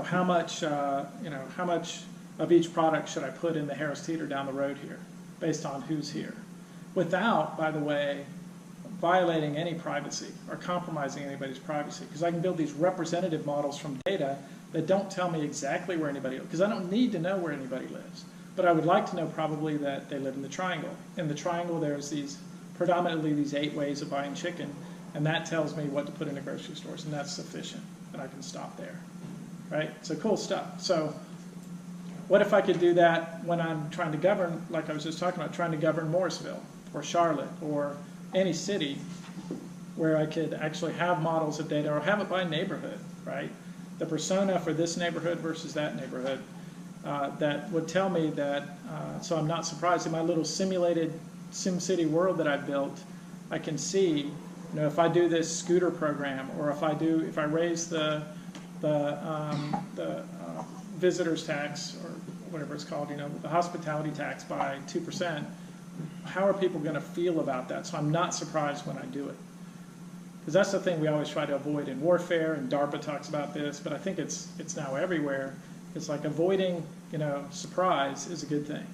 how much of each product should I put in the Harris Teeter down the road here, based on who's here, without, by the way, violating any privacy or compromising anybody's privacy, because I can build these representative models from data that don't tell me exactly where anybody lives, because I don't need to know where anybody lives. But I would like to know probably that they live in the triangle. In the triangle, there's predominantly these 8 ways of buying chicken, and that tells me what to put in the grocery stores, and that's sufficient, and I can stop there, right? So cool stuff. So what if I could do that when I'm trying to govern, like I was just talking about, trying to govern Morrisville or Charlotte or any city, where I could actually have models of data, or have it by neighborhood, right? The persona for this neighborhood versus that neighborhood, that would tell me that, so I'm not surprised in my little simulated SimCity world that I built, I can see, if I do this scooter program, or if I raise the visitor's tax, or whatever it's called, the hospitality tax by 2%, how are people going to feel about that? So I'm not surprised when I do it. Because that's the thing we always try to avoid in warfare, and DARPA talks about this, but I think it's now everywhere. It's like avoiding, surprise is a good thing,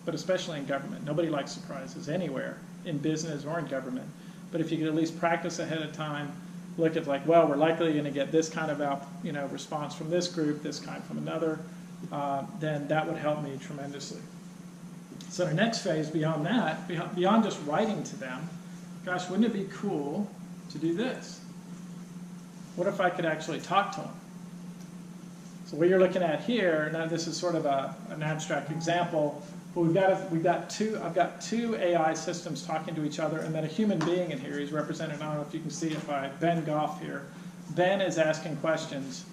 but especially in government. Nobody likes surprises anywhere, in business or in government. But if you could at least practice ahead of time, look at well, we're likely going to get this kind of response from this group, this kind from another, then that would help me tremendously. So the next phase beyond that, beyond just writing to them, gosh, wouldn't it be cool to do this? What if I could actually talk to them? So what you're looking at here, now this is sort of an abstract example, but I've got two AI systems talking to each other, and then a human being in here. He's represented, I don't know if you can see it, by Ben Goff here. Ben is asking questions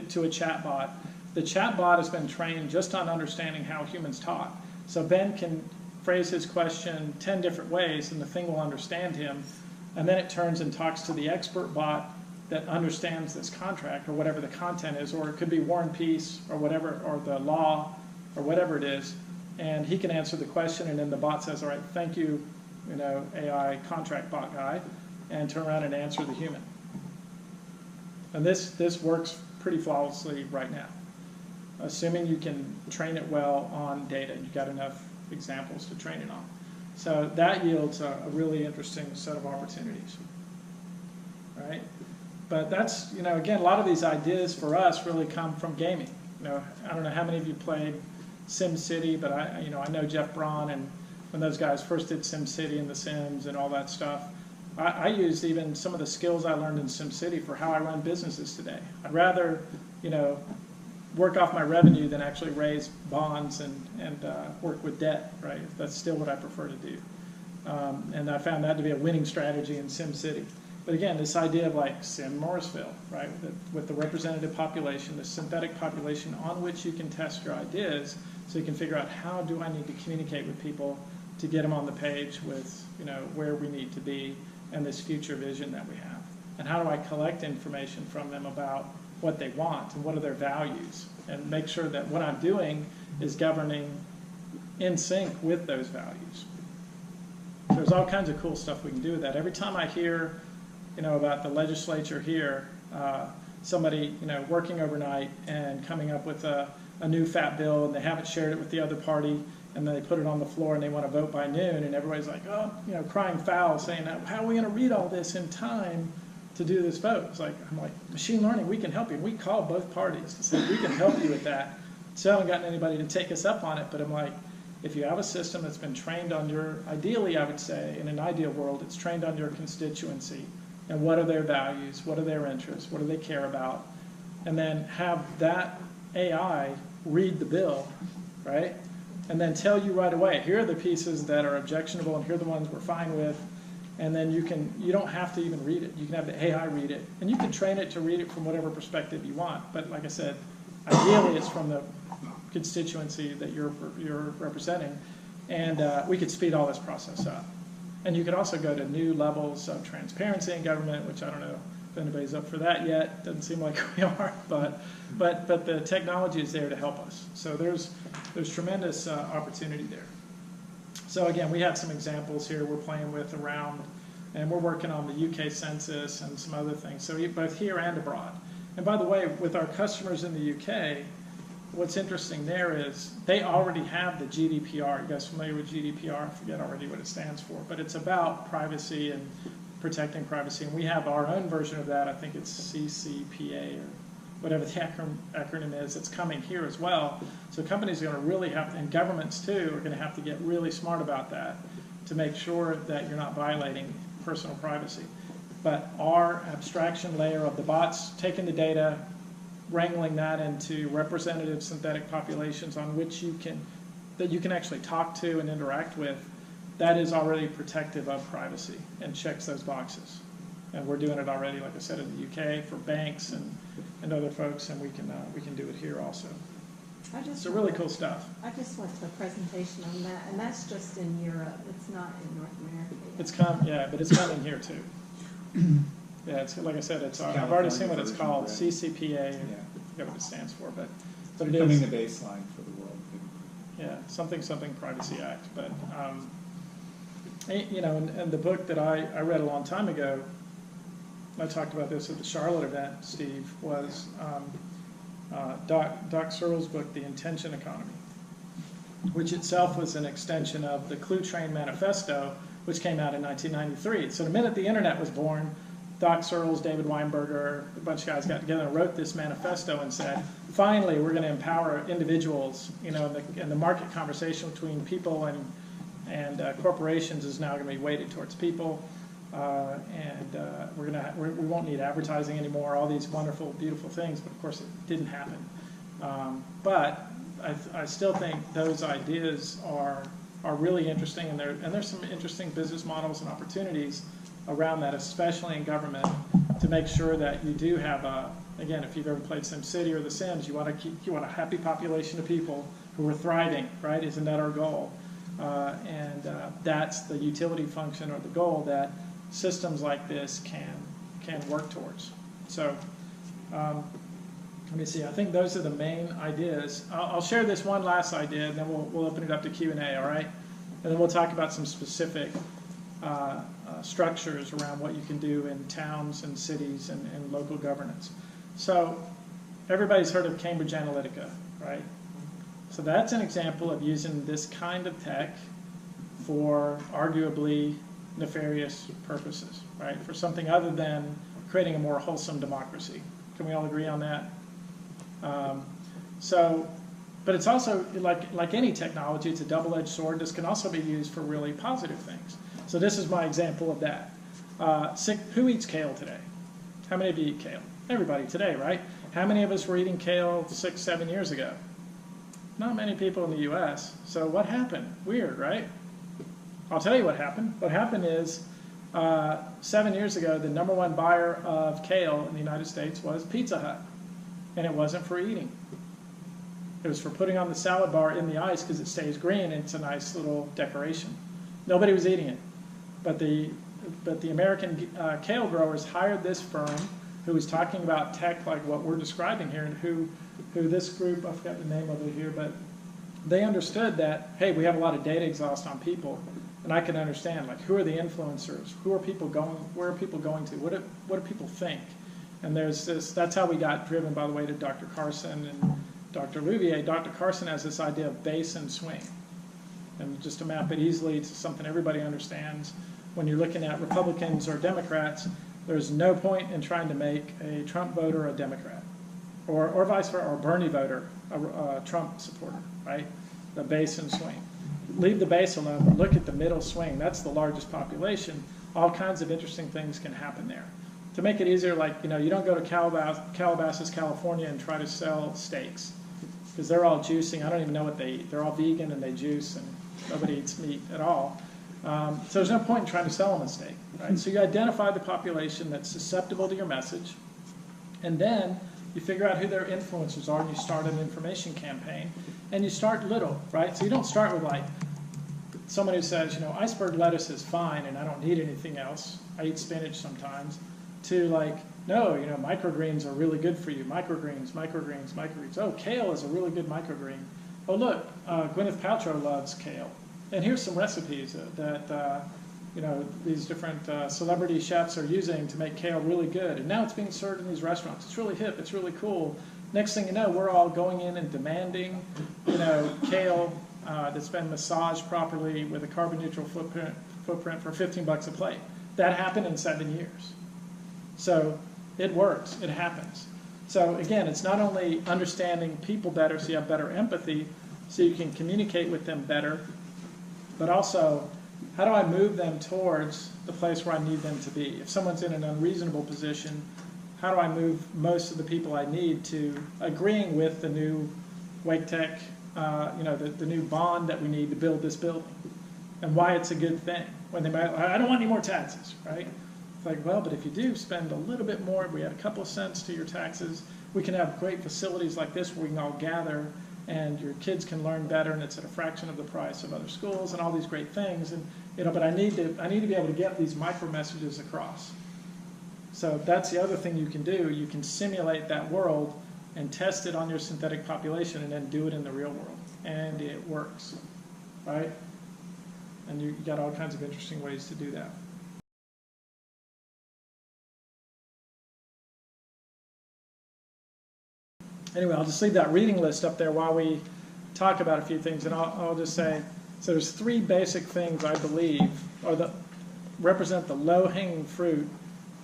to a chatbot. The chatbot has been trained just on understanding how humans talk. So Ben can phrase his question 10 different ways, and the thing will understand him. And then it turns and talks to the expert bot that understands this contract, or whatever the content is, or it could be War and Peace, or whatever, or the law, or whatever it is. And he can answer the question, and then the bot says, all right, thank you, AI contract bot guy, and turn around and answer the human. And this works pretty flawlessly right now, assuming you can train it well on data. You've got enough examples to train it on. So that yields a really interesting set of opportunities, right? But that's, again, a lot of these ideas for us really come from gaming. I don't know how many of you played SimCity, but I know Jeff Braun, and when those guys first did SimCity and The Sims and all that stuff, I used even some of the skills I learned in SimCity for how I run businesses today. I'd rather, work off my revenue than actually raise bonds and work with debt, right? That's still what I prefer to do. And I found that to be a winning strategy in SimCity. But again, this idea of Sim Morrisville, right? With the representative population, the synthetic population on which you can test your ideas, so you can figure out how do I need to communicate with people to get them on the page with, where we need to be and this future vision that we have. And how do I collect information from them about what they want and what are their values, and make sure that what I'm doing is governing in sync with those values. There's all kinds of cool stuff we can do with that. Every time I hear about the legislature here, somebody working overnight and coming up with a new fat bill, and they haven't shared it with the other party, and then they put it on the floor and they want to vote by noon, and everybody's like, oh, crying foul, saying, how are we going to read all this in time to do this vote? I'm like, machine learning, we can help you. We call both parties to say, we can help you with that. So I haven't gotten anybody to take us up on it, but I'm like, if you have a system that's been trained on ideally I would say, in an ideal world, it's trained on your constituency, and what are their values, what are their interests, what do they care about, and then have that AI read the bill, right? And then tell you right away, here are the pieces that are objectionable, and here are the ones we're fine with. And then you don't have to even read it. You can have the AI read it, and you can train it to read it from whatever perspective you want. But like I said, ideally it's from the constituency that you're representing, and we could speed all this process up. And you could also go to new levels of transparency in government, which I don't know if anybody's up for that yet. Doesn't seem like we are, but the technology is there to help us. So there's tremendous opportunity there. So again, we have some examples here we're playing with around, and we're working on the UK census and some other things, so both here and abroad. And by the way, with our customers in the UK, what's interesting there is they already have the GDPR. You guys familiar with GDPR? I forget already what it stands for, but it's about privacy and protecting privacy. And we have our own version of that. I think it's CCPA or whatever the acronym is. It's coming here as well. So companies are going to really have, and governments too, are going to have to get really smart about that to make sure that you're not violating personal privacy. But our abstraction layer of the bots taking the data, wrangling that into representative synthetic populations on which you can actually talk to and interact with, that is already protective of privacy and checks those boxes. And we're doing it already, like I said, in the UK for banks and other folks, and we can do it here also. So really cool stuff. I just went to a presentation on that, and that's just in Europe. It's not in North America yet. But it's coming here too. Yeah, it's like I said, I've already seen what it's called, CCPA. I forget what it stands for, but it becoming is the baseline for the world. Yeah, something Privacy Act. But and the book that I read a long time ago, I talked about this at the Charlotte event, Steve, was Doc Searle's book, The Intention Economy, which itself was an extension of the Clue Train Manifesto, which came out in 1993. So the minute the internet was born, Doc Searles, David Weinberger, a bunch of guys got together and wrote this manifesto and said, finally, we're going to empower individuals, and the market conversation between people and corporations is now going to be weighted towards people. We won't need advertising anymore, all these wonderful, beautiful things, but of course it didn't happen. But I still think those ideas are really interesting, and there's some interesting business models and opportunities around that, especially in government, to make sure that you do have again, if you've ever played SimCity or The Sims, you want a happy population of people who are thriving, right? Isn't that our goal? That's the utility function or the goal that systems like this can work towards. So let me see. I think those are the main ideas. I'll share this one last idea, and then we'll open it up to Q&A. All right, and then we'll talk about some specific structures around what you can do in towns and cities and local governance. So everybody's heard of Cambridge Analytica, right? So that's an example of using this kind of tech for arguably nefarious purposes, right? For something other than creating a more wholesome democracy. Can we all agree on that? But it's also, like any technology, it's a double-edged sword. This can also be used for really positive things. So this is my example of that. Who eats kale today? How many of you eat kale? Everybody today, right? How many of us were eating kale 6, 7 years ago? Not many people in the U.S. So what happened? Weird, right? I'll tell you what happened. What happened is 7 years ago, the #1 buyer of kale in the United States was Pizza Hut. And it wasn't for eating. It was for putting on the salad bar in the ice because it stays green and it's a nice little decoration. Nobody was eating it. But the American kale growers hired this firm who was talking about tech like what we're describing here, and who this group, I forgot the name of it here, but they understood that, hey, we have a lot of data exhaust on people, and I can understand, like, who are the influencers? Who are people going? Where are people going to? What do people think? And there's this. That's how we got driven, by the way, to Dr. Carson and Dr. Louvier. Dr. Carson has this idea of base and swing, and just to map it easily to something everybody understands. When you're looking at Republicans or Democrats, there's no point in trying to make a Trump voter a Democrat, or vice versa, or Bernie voter a Trump supporter, right? The base and swing. Leave the base alone, but look at the middle swing. That's the largest population. All kinds of interesting things can happen there. To make it easier, like, you don't go to Calabasas, California and try to sell steaks, because they're all juicing. I don't even know what they eat. They're all vegan and they juice, and nobody eats meat at all. So there's no point in trying to sell them a steak, right? So you identify the population that's susceptible to your message, and then you figure out who their influencers are, and you start an information campaign, and you start little, right? So you don't start with, like, someone who says, iceberg lettuce is fine and I don't need anything else. I eat spinach sometimes. To, like, no, microgreens are really good for you. Microgreens. Oh, kale is a really good microgreen. Oh, look, Gwyneth Paltrow loves kale. and here's some recipes that these different celebrity chefs are using to make kale really good. And now it's being served in these restaurants. It's really hip. It's really cool. Next thing you know, we're all going in and demanding, kale that's been massaged properly with a carbon neutral footprint for $15 a plate. That happened in 7 years. So it works. It happens. So again, it's not only understanding people better so you have better empathy, so you can communicate with them better, but also, how do I move them towards the place where I need them to be? If someone's in an unreasonable position, how do I move most of the people I need to agreeing with the new Wake Tech, the new bond that we need to build this building, and why it's a good thing? When they might, I don't want any more taxes, right? It's like, well, but if you do spend a little bit more, we add a couple of cents to your taxes, we can have great facilities like this where we can all gather, and your kids can learn better, and it's at a fraction of the price of other schools, and all these great things. And but I need to be able to get these micro messages across. So that's the other thing you can do. You can simulate that world and test it on your synthetic population, and then do it in the real world, and it works, right? And you got all kinds of interesting ways to do that. Anyway, I'll just leave that reading list up there while we talk about a few things, and I'll just say, so there's 3 basic things I believe represent the low-hanging fruit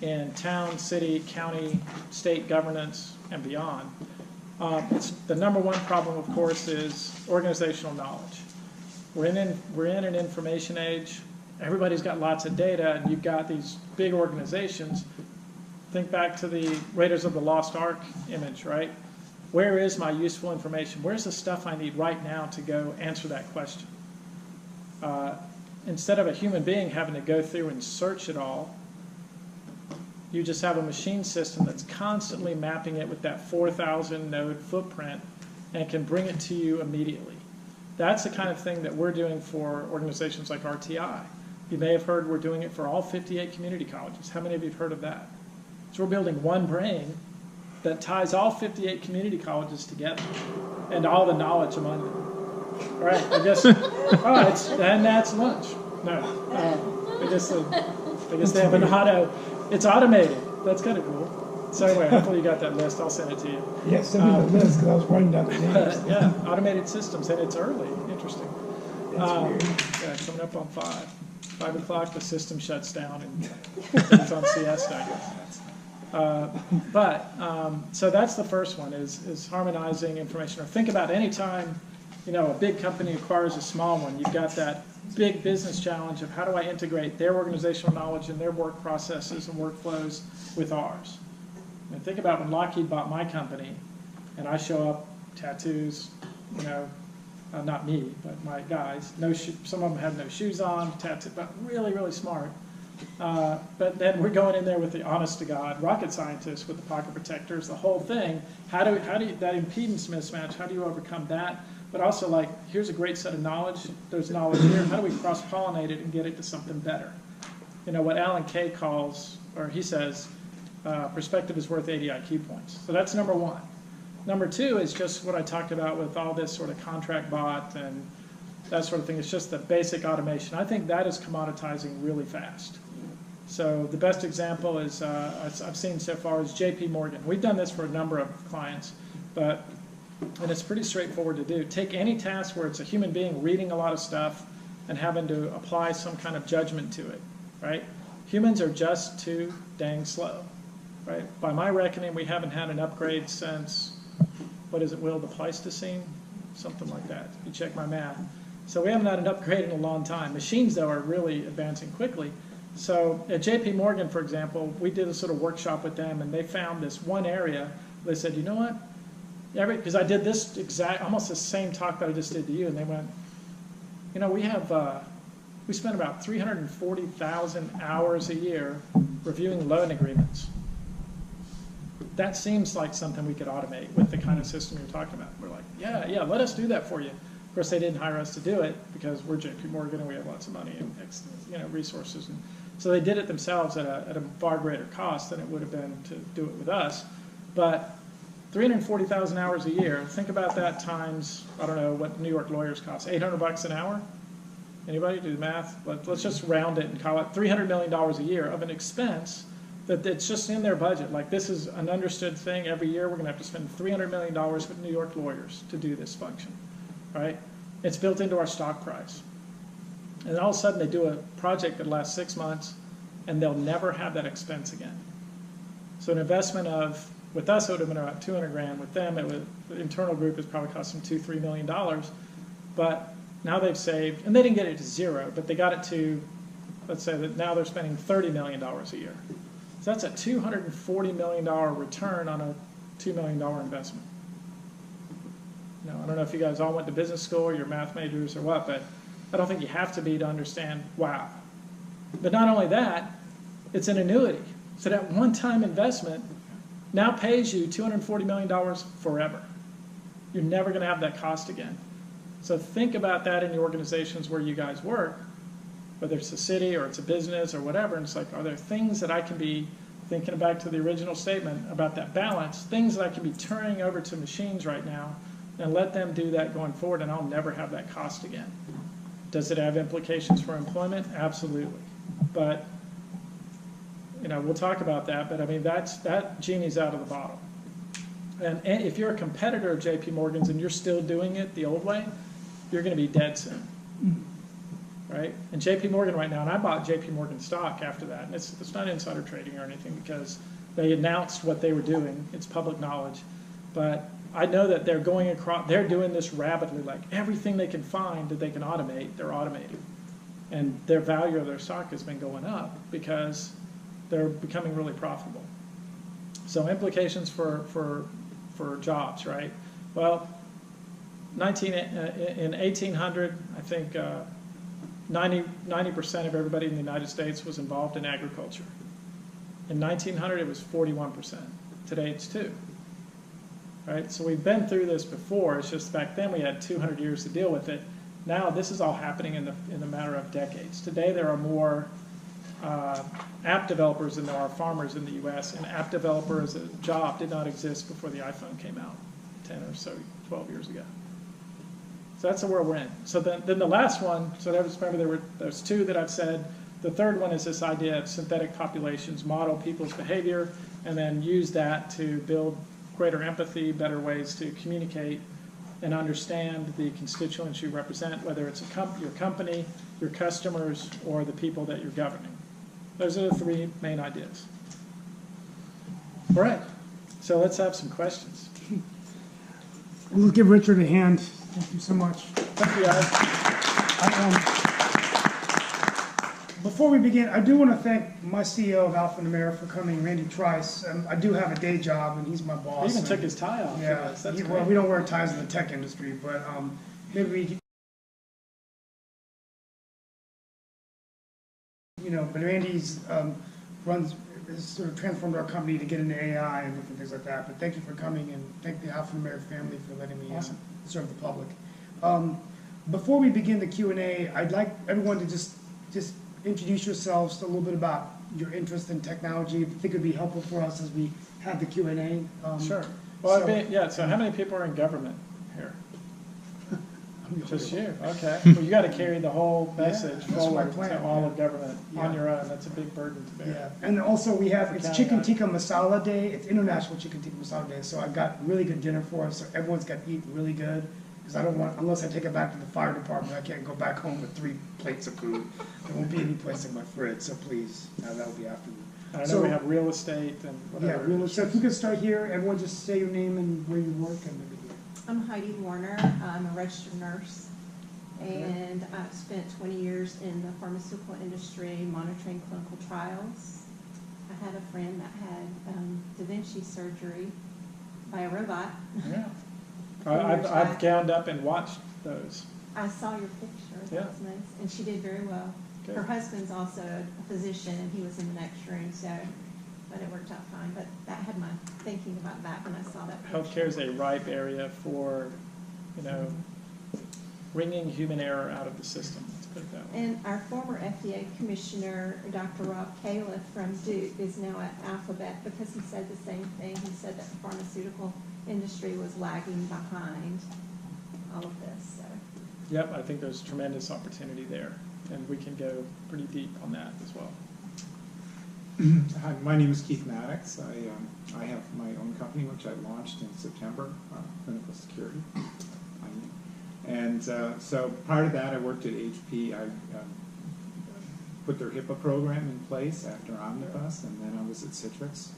in town, city, county, state governance, and beyond. The number one problem, of course, is organizational knowledge. We're in an information age. Everybody's got lots of data, and you've got these big organizations. Think back to the Raiders of the Lost Ark image, right? Where is my useful information? Where's the stuff I need right now to go answer that question? Instead of a human being having to go through and search it all, you just have a machine system that's constantly mapping it with that 4,000 node footprint and can bring it to you immediately. That's the kind of thing that we're doing for organizations like RTI. You may have heard we're doing it for all 58 community colleges. How many of you have heard of that? So we're building one brain that ties all 58 community colleges together and all the knowledge among them. All right, I guess, and that's lunch. No, I guess they have an auto, it's automated. That's kind of cool. So anyway, hopefully you got that list. I'll send it to you. Yeah, send me the list because I was writing down the names. Yeah, automated systems, and it's early. Interesting. That's weird. Yeah, coming up on 5. 5 o'clock, the system shuts down, and it's on siesta, I guess. So that's the first one, is harmonizing information. Or think about any time, a big company acquires a small one. You've got that big business challenge of how do I integrate their organizational knowledge and their work processes and workflows with ours. And think about when Lockheed bought my company, and I show up, tattoos, not me, but my guys. Some of them had no shoes on, tattoo, but really, really smart. But then we're going in there with the honest-to-God rocket scientists with the pocket protectors, the whole thing. How do you, that impedance mismatch, how do you overcome that? But also, here's a great set of knowledge. There's knowledge here. How do we cross-pollinate it and get it to something better? What Alan Kay calls, or he says, perspective is worth 80 IQ points. So that's number one. Number two is just what I talked about with all this sort of contract bot and that sort of thing. It's just the basic automation. I think that is commoditizing really fast. So the best example is I've seen so far is JP Morgan. We've done this for a number of clients, and it's pretty straightforward to do. Take any task where it's a human being reading a lot of stuff and having to apply some kind of judgment to it, right? Humans are just too dang slow, right? By my reckoning, we haven't had an upgrade since, what is it, Will, the Pleistocene? Something like that, if you check my math. So we haven't had an upgrade in a long time. Machines, though, are really advancing quickly. So at JP Morgan, for example, we did a sort of workshop with them, and they found this one area. They said, you know what? Because I did this almost the same talk that I just did to you, and they went, we spend about 340,000 hours a year reviewing loan agreements. That seems like something we could automate with the kind of system you're talking about. We're like, yeah, let us do that for you. Of course, they didn't hire us to do it because we're JP Morgan and we have lots of money and resources. And so they did it themselves at a far greater cost than it would have been to do it with us. But 340,000 hours a year, think about that times, I don't know what New York lawyers cost, $800 an hour? Anybody do the math? Let's just round it and call it $300 million a year of an expense that's just in their budget. Like, this is an understood thing. Every year we're going to have to spend $300 million with New York lawyers to do this function, right? It's built into our stock price. And then all of a sudden they do a project that lasts 6 months and they'll never have that expense again. So an investment of, with us it would have been about 200 grand. With them, the internal group has probably cost them $2-3 million. But now they've saved, and they didn't get it to zero, but they got it to, let's say that now they're spending $30 million a year. So that's a $240 million return on a $2 million investment. You know, I don't know if you guys all went to business school or you're math majors or what, but I don't think you have to be to understand, wow. But not only that, it's an annuity. So that one-time investment now pays you $240 million forever. You're never going to have that cost again. So think about that in the organizations where you guys work, whether it's a city or it's a business or whatever. And it's like, are there things that I can be, thinking back to the original statement about that balance, things that I can be turning over to machines right now and let them do that going forward, and I'll never have that cost again. Does it have implications for employment? Absolutely. But, you know, we'll talk about that, but I mean, that genie's out of the bottle. And if you're a competitor of JP Morgan's and you're still doing it the old way, you're going to be dead soon. Right? And JP Morgan right now, and I bought JP Morgan stock after that, and it's not insider trading or anything because they announced what they were doing. It's public knowledge. But I know that they're going across, they're doing this rapidly, like everything they can find that they can automate, they're automating. And their value of their stock has been going up because they're becoming really profitable. So implications for jobs, right? Well, in 1800, I think 90% of everybody in the United States was involved in agriculture. In 1900, it was 41%. Today, it's 2%. Right? So we've been through this before. It's just back then we had 200 years to deal with it. Now this is all happening in the matter of decades. Today there are more app developers than there are farmers in the U.S. And app developer as a job did not exist before the iPhone came out 10 or so, 12 years ago. So that's the world we're in. So then the last one, so remember there's 2 that I've said. The third one is this idea of synthetic populations, model people's behavior, and then use that to build greater empathy, better ways to communicate and understand the constituents you represent, whether it's your company, your customers, or the people that you're governing. Those are the 3 main ideas. All right, so let's have some questions. We'll give Richard a hand. Thank you so much. Thank you, guys. Before we begin, I do want to thank my CEO of Alpha Numeric for coming, Randy Trice. I do have a day job, and he's my boss. He even took his tie off. Yeah, That's well, we don't wear ties in the tech industry, but maybe we, you know, but Randy's has sort of transformed our company to get into AI and different things like that. But thank you for coming, and thank the Alpha Numeric family for letting me serve the public. Before we begin the Q&A, I'd like everyone to just introduce yourselves a little bit about your interest in technology. I think it would be helpful for us as we have the Q&A. Sure. Well, so how many people are in government here? Just you. Okay. Well, you got to carry the whole message forward to all of government on your own. That's a big burden to bear. Yeah, and also we have, it's Chicken Tikka Masala Day. It's International Chicken Tikka Masala Day. So I've got really good dinner for us. So everyone's got to eat really good. Because I don't want, unless I take it back to the fire department, I can't go back home with 3 plates of food. There won't be any place in my fridge, so please, that'll be after me. I know we have real estate and whatever. Yeah, so if you could start here, everyone just say your name and where you work and maybe. I'm Heidi Warner. I'm a registered nurse, and I've spent 20 years in the pharmaceutical industry monitoring clinical trials. I had a friend that had Da Vinci surgery by a robot. Yeah. I've gowned up and watched those. I saw your picture. That was nice. And she did very well. Good. Her husband's also a physician, and he was in the next room, so, but it worked out fine. But that had my thinking about that when I saw that picture. Healthcare is a ripe area for, wringing human error out of the system. Let's put it that way. And our former FDA commissioner, Dr. Rob Califf from Duke, is now at Alphabet because he said the same thing. He said that the pharmaceutical industry was lagging behind all of this. So Yep, I think there's tremendous opportunity there, and we can go pretty deep on that as well. Hi, my name is Keith Maddox. I have my own company, which I launched in September, Clinical Security. And so prior to that, I worked at HP. I put their HIPAA program in place after Omnibus, and then I was at Citrix,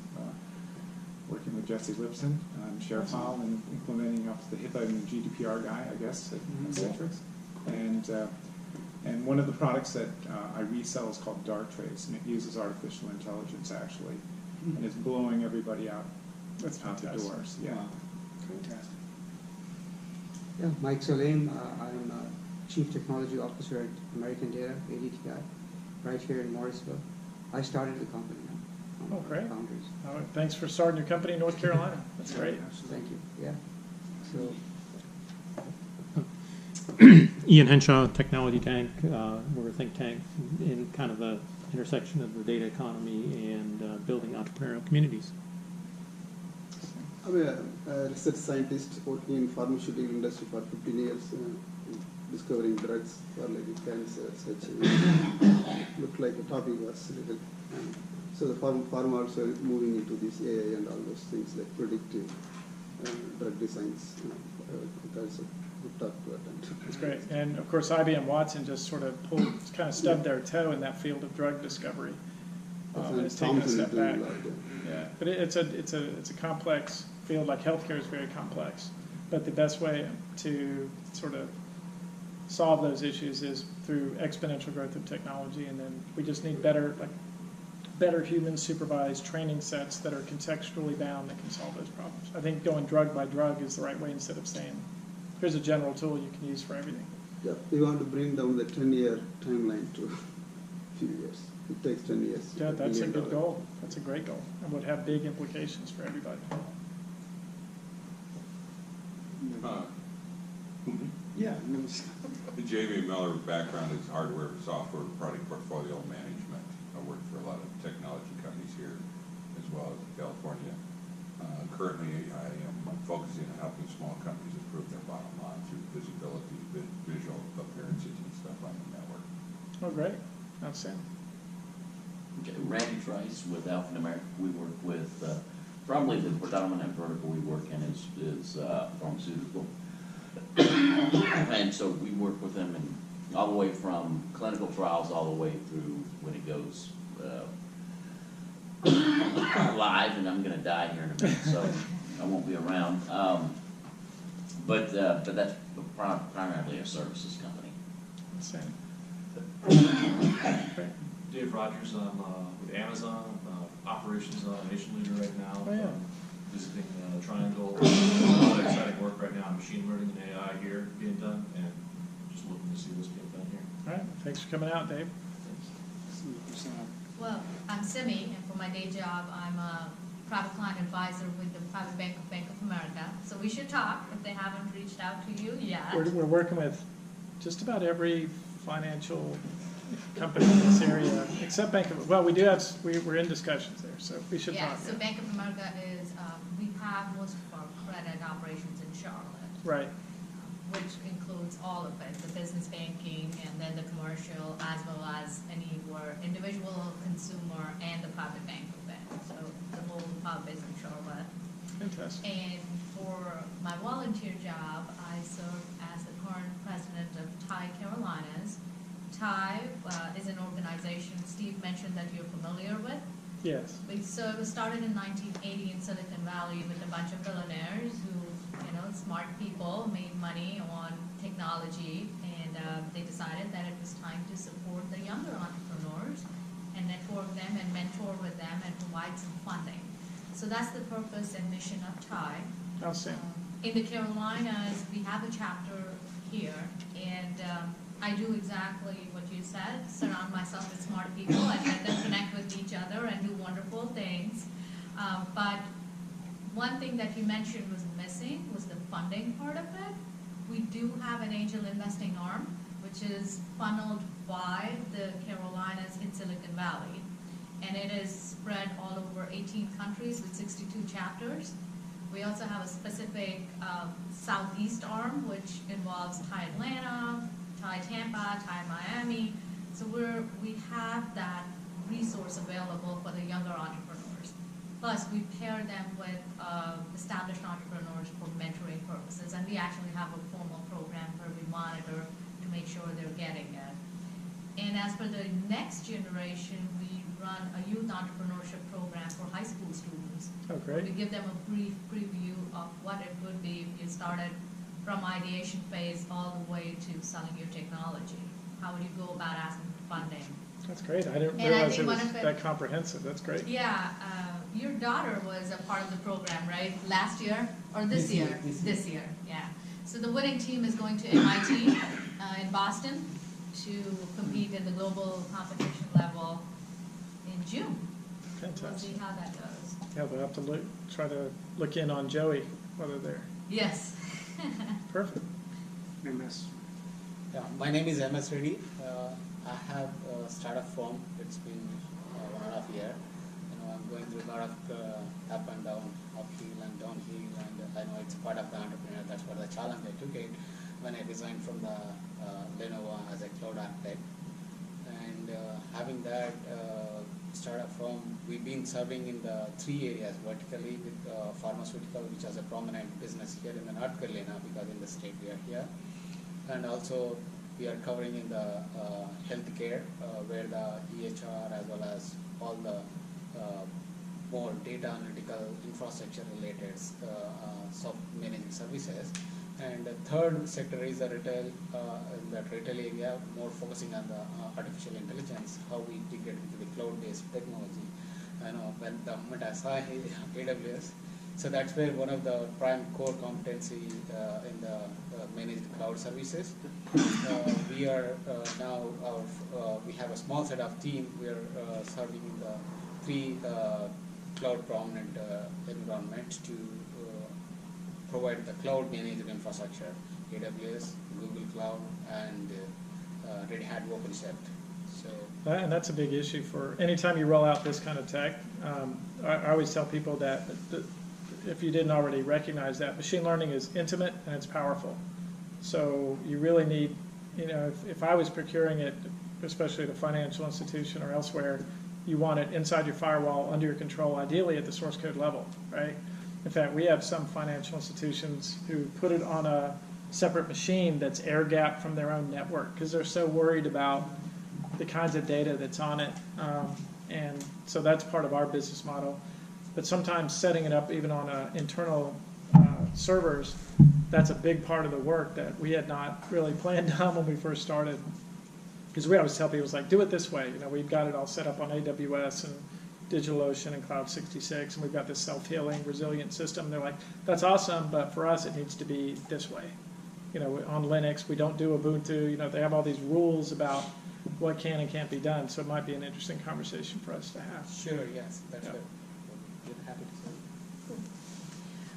working with Jesse Lipson on ShareFile and implementing up the HIPAA and the GDPR guy, I guess, at Citrix. And one of the products that I resell is called Darktrace, and it uses artificial intelligence, actually, and it's blowing everybody out the doors. Yeah. Fantastic. Yeah, Mike Soleim. I'm Chief Technology Officer at American Data, ADTI, right here in Morrisville. I started the company now. Oh, great. Founders. All right, thanks for starting your company in North Carolina. That's great. Thank you. Yeah. So. Ian Henshaw, Technology Tank. We're a think tank in kind of the intersection of the data economy and building entrepreneurial communities. I'm a research scientist working in pharmaceutical industry for 15 years, discovering drugs for like cancer, such. Looked like the topic was little. So the pharma also moving into this AI and all those things like predictive drug designs. That's a good talk to attend. That's great. And of course, IBM Watson just sort of kind of stubbed their toe in that field of drug discovery. And it's taken a step back. Yeah, but it's a complex field. Like healthcare is very complex, but the best way to sort of solve those issues is through exponential growth of technology, and then we just need better human supervised training sets that are contextually bound that can solve those problems. I think going drug by drug is the right way instead of saying, here's a general tool you can use for everything. Yeah, we want to bring down the 10-year timeline to a few years. It takes 10 years. Yeah, that's a good goal. That's a great goal, and would have big implications for everybody. Yeah. J.V. Miller's background is hardware, software, product portfolio management. I work for a lot of technology companies here as well as in California. Currently, I am focusing on helping small companies improve their bottom line through visibility, visual appearances, and stuff on the network. Oh, great. Outstanding. Okay, Randy Trice with Alpha America. We work with, probably the predominant vertical we work in is pharmaceutical. And so we work with them in all the way from clinical trials all the way through when it goes live, and I'm going to die here in a minute, so I won't be around. But that's primarily a services company. Outstanding. Great. Dave Rogers, I'm with Amazon, operations nation leader right now. Oh, yeah. Visiting Triangle. A lot of exciting work right now, machine learning and AI here being done, and just looking to see what's being done here. All right. Thanks for coming out, Dave. Well, I'm Simi, and for my day job, I'm a private client advisor with the Private Bank of America. So we should talk if they haven't reached out to you yet. We're working with just about every financial company in this area, except Bank of, well, we do have, we're in discussions there, so we should Yeah, talk. so Bank of America is, we have most of our credit operations in Charlotte. Right. Which includes all of it, the business banking and then the commercial, as well as anywhere individual, consumer, and the private bank of it. So the whole pub is in Charlotte. Fantastic. And for my volunteer job, I serve as the current president of TIE Carolinas. TIE is an organization Steve mentioned that you're familiar with. Yes. So it was started in 1980 in Silicon Valley with a bunch of billionaires who, smart people made money on technology, and they decided that it was time to support the younger entrepreneurs and network them and mentor with them and provide some funding. So that's the purpose and mission of TIE. Outstanding. In the Carolinas, we have a chapter here, and I do exactly what you said, surround myself with smart people and let them connect with each other and do wonderful things. But one thing that you mentioned was missing was the funding part of it. We do have an angel investing arm, which is funneled by the Carolinas in Silicon Valley. And it is spread all over 18 countries with 62 chapters. We also have a specific southeast arm, which involves Thai Atlanta, Thai Tampa, Thai Miami. So we have that resource available for the younger entrepreneurs. Plus, we pair them with established entrepreneurs for mentoring purposes, and we actually have a formal program where we monitor to make sure they're getting it. And as for the next generation, we run a youth entrepreneurship program for high school students. Oh, great. We give them a brief preview of what it would be if you started from ideation phase all the way to selling your technology. How would you go about asking for funding? That's great. I didn't And I realize think it was one of it- that comprehensive. That's great. Yeah, your daughter was a part of the program, right? Last year or this year? This year, yeah. So the winning team is going to MIT in Boston to compete in the global competition level in June. We'll Fantastic. see how that goes. Yeah, we'll have to try to look in on Joey, whether they're Yes. perfect. MS. Yeah, my name is MS Reddy. I have a startup firm. It's been 1.5 years. I'm going through a lot of up and down, uphill and downhill, and I know it's part of the entrepreneur. That's what the challenge I took it when I resigned from the Lenovo as a cloud architect. And having that startup firm, we've been serving in the 3 areas vertically with pharmaceutical, which is a prominent business here in the North Carolina because in the state we are here, and also we are covering in the healthcare where the EHR as well as all the more data analytical infrastructure related managing services. And the third sector is the retail, in that retail area, more focusing on the artificial intelligence, how we integrate into the cloud-based technology. When the moment I saw AWS, so that's where one of the prime core competency in the managed cloud services. We are now, we have a small set of team. We are serving in the 3 cloud prominent environments to provide the cloud managed infrastructure, AWS, Google Cloud, and Red Hat OpenShift. So, And that's a big issue for anytime you roll out this kind of tech. I always tell people that if you didn't already recognize that, machine learning is intimate and it's powerful. So you really need, if I was procuring it, especially at a financial institution or elsewhere, you want it inside your firewall, under your control, ideally at the source code level, right? In fact, we have some financial institutions who put it on a separate machine that's air-gapped from their own network because they're so worried about the kinds of data that's on it. And so that's part of our business model. But sometimes setting it up even on internal servers, that's a big part of the work that we had not really planned on when we first started. Because we always tell people, it's like, do it this way. We've got it all set up on AWS and DigitalOcean and Cloud 66, and we've got this self-healing, resilient system. They're like, that's awesome, but for us, it needs to be this way. On Linux, we don't do Ubuntu. They have all these rules about what can and can't be done. So it might be an interesting conversation for us to have. sure, yes, that's Yeah. good. We're happy to serve.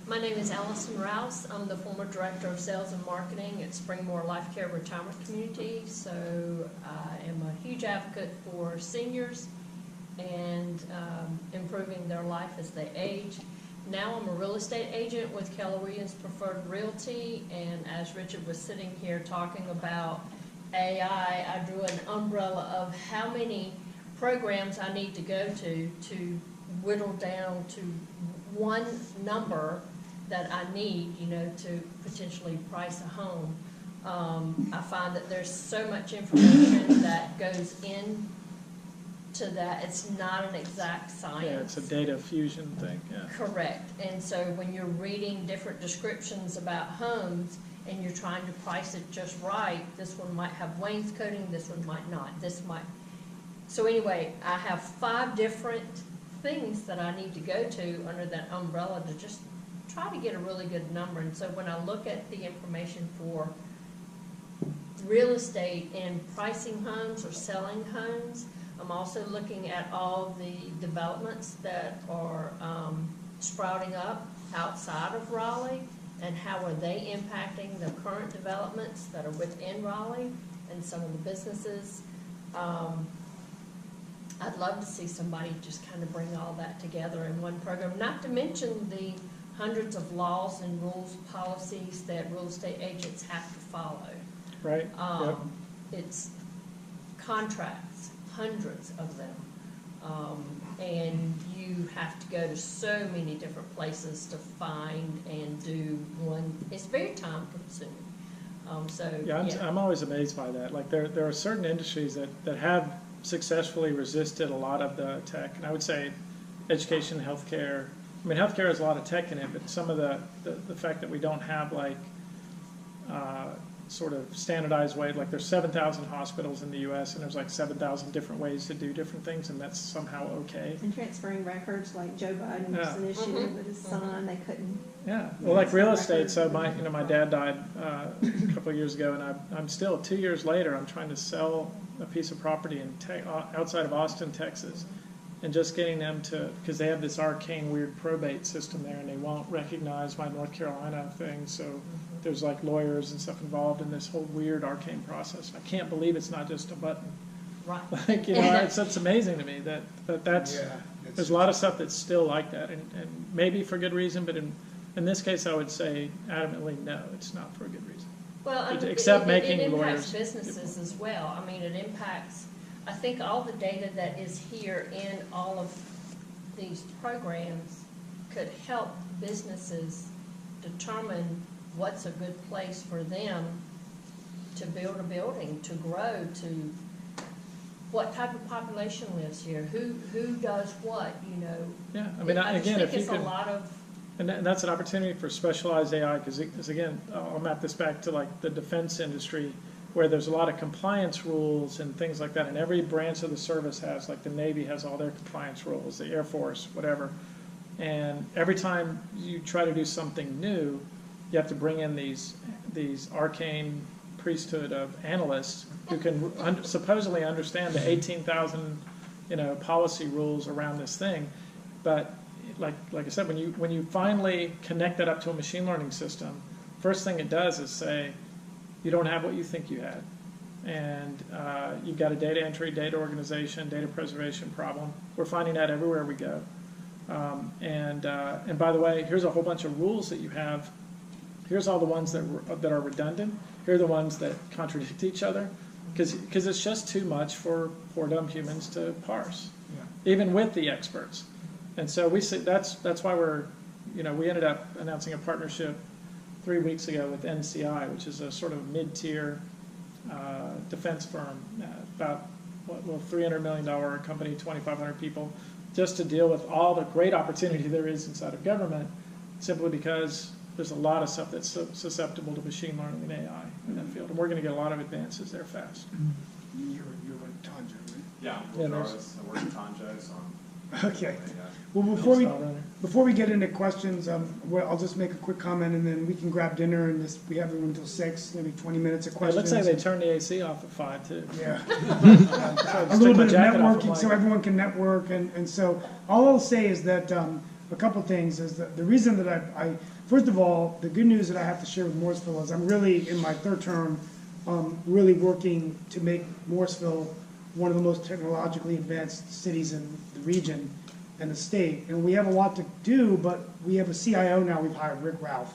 My name is Allison Rouse. I'm the former Director of Sales and Marketing at Springmore Life Care Retirement Community. So I am a huge advocate for seniors and improving their life as they age. Now I'm a real estate agent with Keller Williams Preferred Realty, and as Richard was sitting here talking about AI, I drew an umbrella of how many programs I need to go to whittle down to one number that I need, to potentially price a home. I find that there's so much information that goes in to that. It's not an exact science. Yeah, it's a data fusion thing, yeah. Correct. And so when you're reading different descriptions about homes and you're trying to price it just right, this one might have wainscoting, this one might not, this might. So anyway, I have 5 different things that I need to go to under that umbrella to just try to get a really good number. And so when I look at the information for real estate and pricing homes or selling homes, I'm also looking at all the developments that are sprouting up outside of Raleigh and how are they impacting the current developments that are within Raleigh and some of the businesses. I'd love to see somebody just kind of bring all that together in one program, not to mention the hundreds of laws and rules, policies that real estate agents have to follow. Right, yep. It's contracts, hundreds of them. And you have to go to so many different places to find and do one. It's very time consuming. I'm always amazed by that. Like there are certain industries that have successfully resisted a lot of the tech, and I would say education, healthcare. I mean, healthcare has a lot of tech in it, but some of the fact that we don't have like sort of standardized way, like there's 7,000 hospitals in the U.S. and there's like 7,000 different ways to do different things, and that's somehow okay. And transferring records, like Joe Biden was initiative with his son, they couldn't. Yeah, well, like real estate. So my dad died a couple of years ago, and I'm still 2 years later. I'm trying to sell a piece of property in outside of Austin, Texas, and just getting them to, because they have this arcane weird probate system there, and they won't recognize my North Carolina thing. So there's like lawyers and stuff involved in this whole weird arcane process. I can't believe it's not just a button. Right. Like, you know, it's amazing to me that that's there's a lot of stuff that's still like that, and maybe for good reason, but in this case, I would say adamantly no, it's not for a good reason. Well, except it making impacts lawyers businesses as well. I mean, it impacts. I think all the data that is here in all of these programs could help businesses determine what's a good place for them to build a building, to grow, to what type of population lives here, who does what, you know. Yeah, I mean, I again, think if you it's could, a lot of. and that's an opportunity for specialized AI, because again, I'll map this back to like the defense industry, where there's a lot of compliance rules and things like that, and every branch of the service has, like the Navy has all their compliance rules, the Air Force, whatever. And every time you try to do something new, you have to bring in these arcane priesthood of analysts who can supposedly understand the 18,000, policy rules around this thing. But like I said, when you finally connect that up to a machine learning system, first thing it does is say, you don't have what you think you had. And you've got a data entry, data organization, data preservation problem. We're finding that everywhere we go. And by the way, here's a whole bunch of rules that you have. Here's all the ones that are redundant. Here are the ones that contradict each other. Because it's just too much for poor dumb humans to parse, even with the experts. And so we see that's why we ended up announcing a partnership 3 weeks ago with NCI, which is a sort of mid-tier defense firm, about $300 million company, 2,500 people, just to deal with all the great opportunity there is inside of government, simply because there's a lot of stuff that's susceptible to machine learning and AI in that field, and we're going to get a lot of advances there fast. You're with Tanjo, right? Yeah, I work at Tanjo, so Okay. Well, before we get into questions, I'll just make a quick comment, and then we can grab dinner, and we have it until 6, maybe 20 minutes of questions. It looks like they turned the AC off at 5 too. Yeah. A little bit of networking so everyone can network, and so all I'll say is that a couple things is that the reason that I first of all, the good news that I have to share with Morrisville is I'm really in my third term, really working to make Morrisville one of the most technologically advanced cities in the region and the state. And we have a lot to do, but we have a CIO now. We've hired Rick Ralph,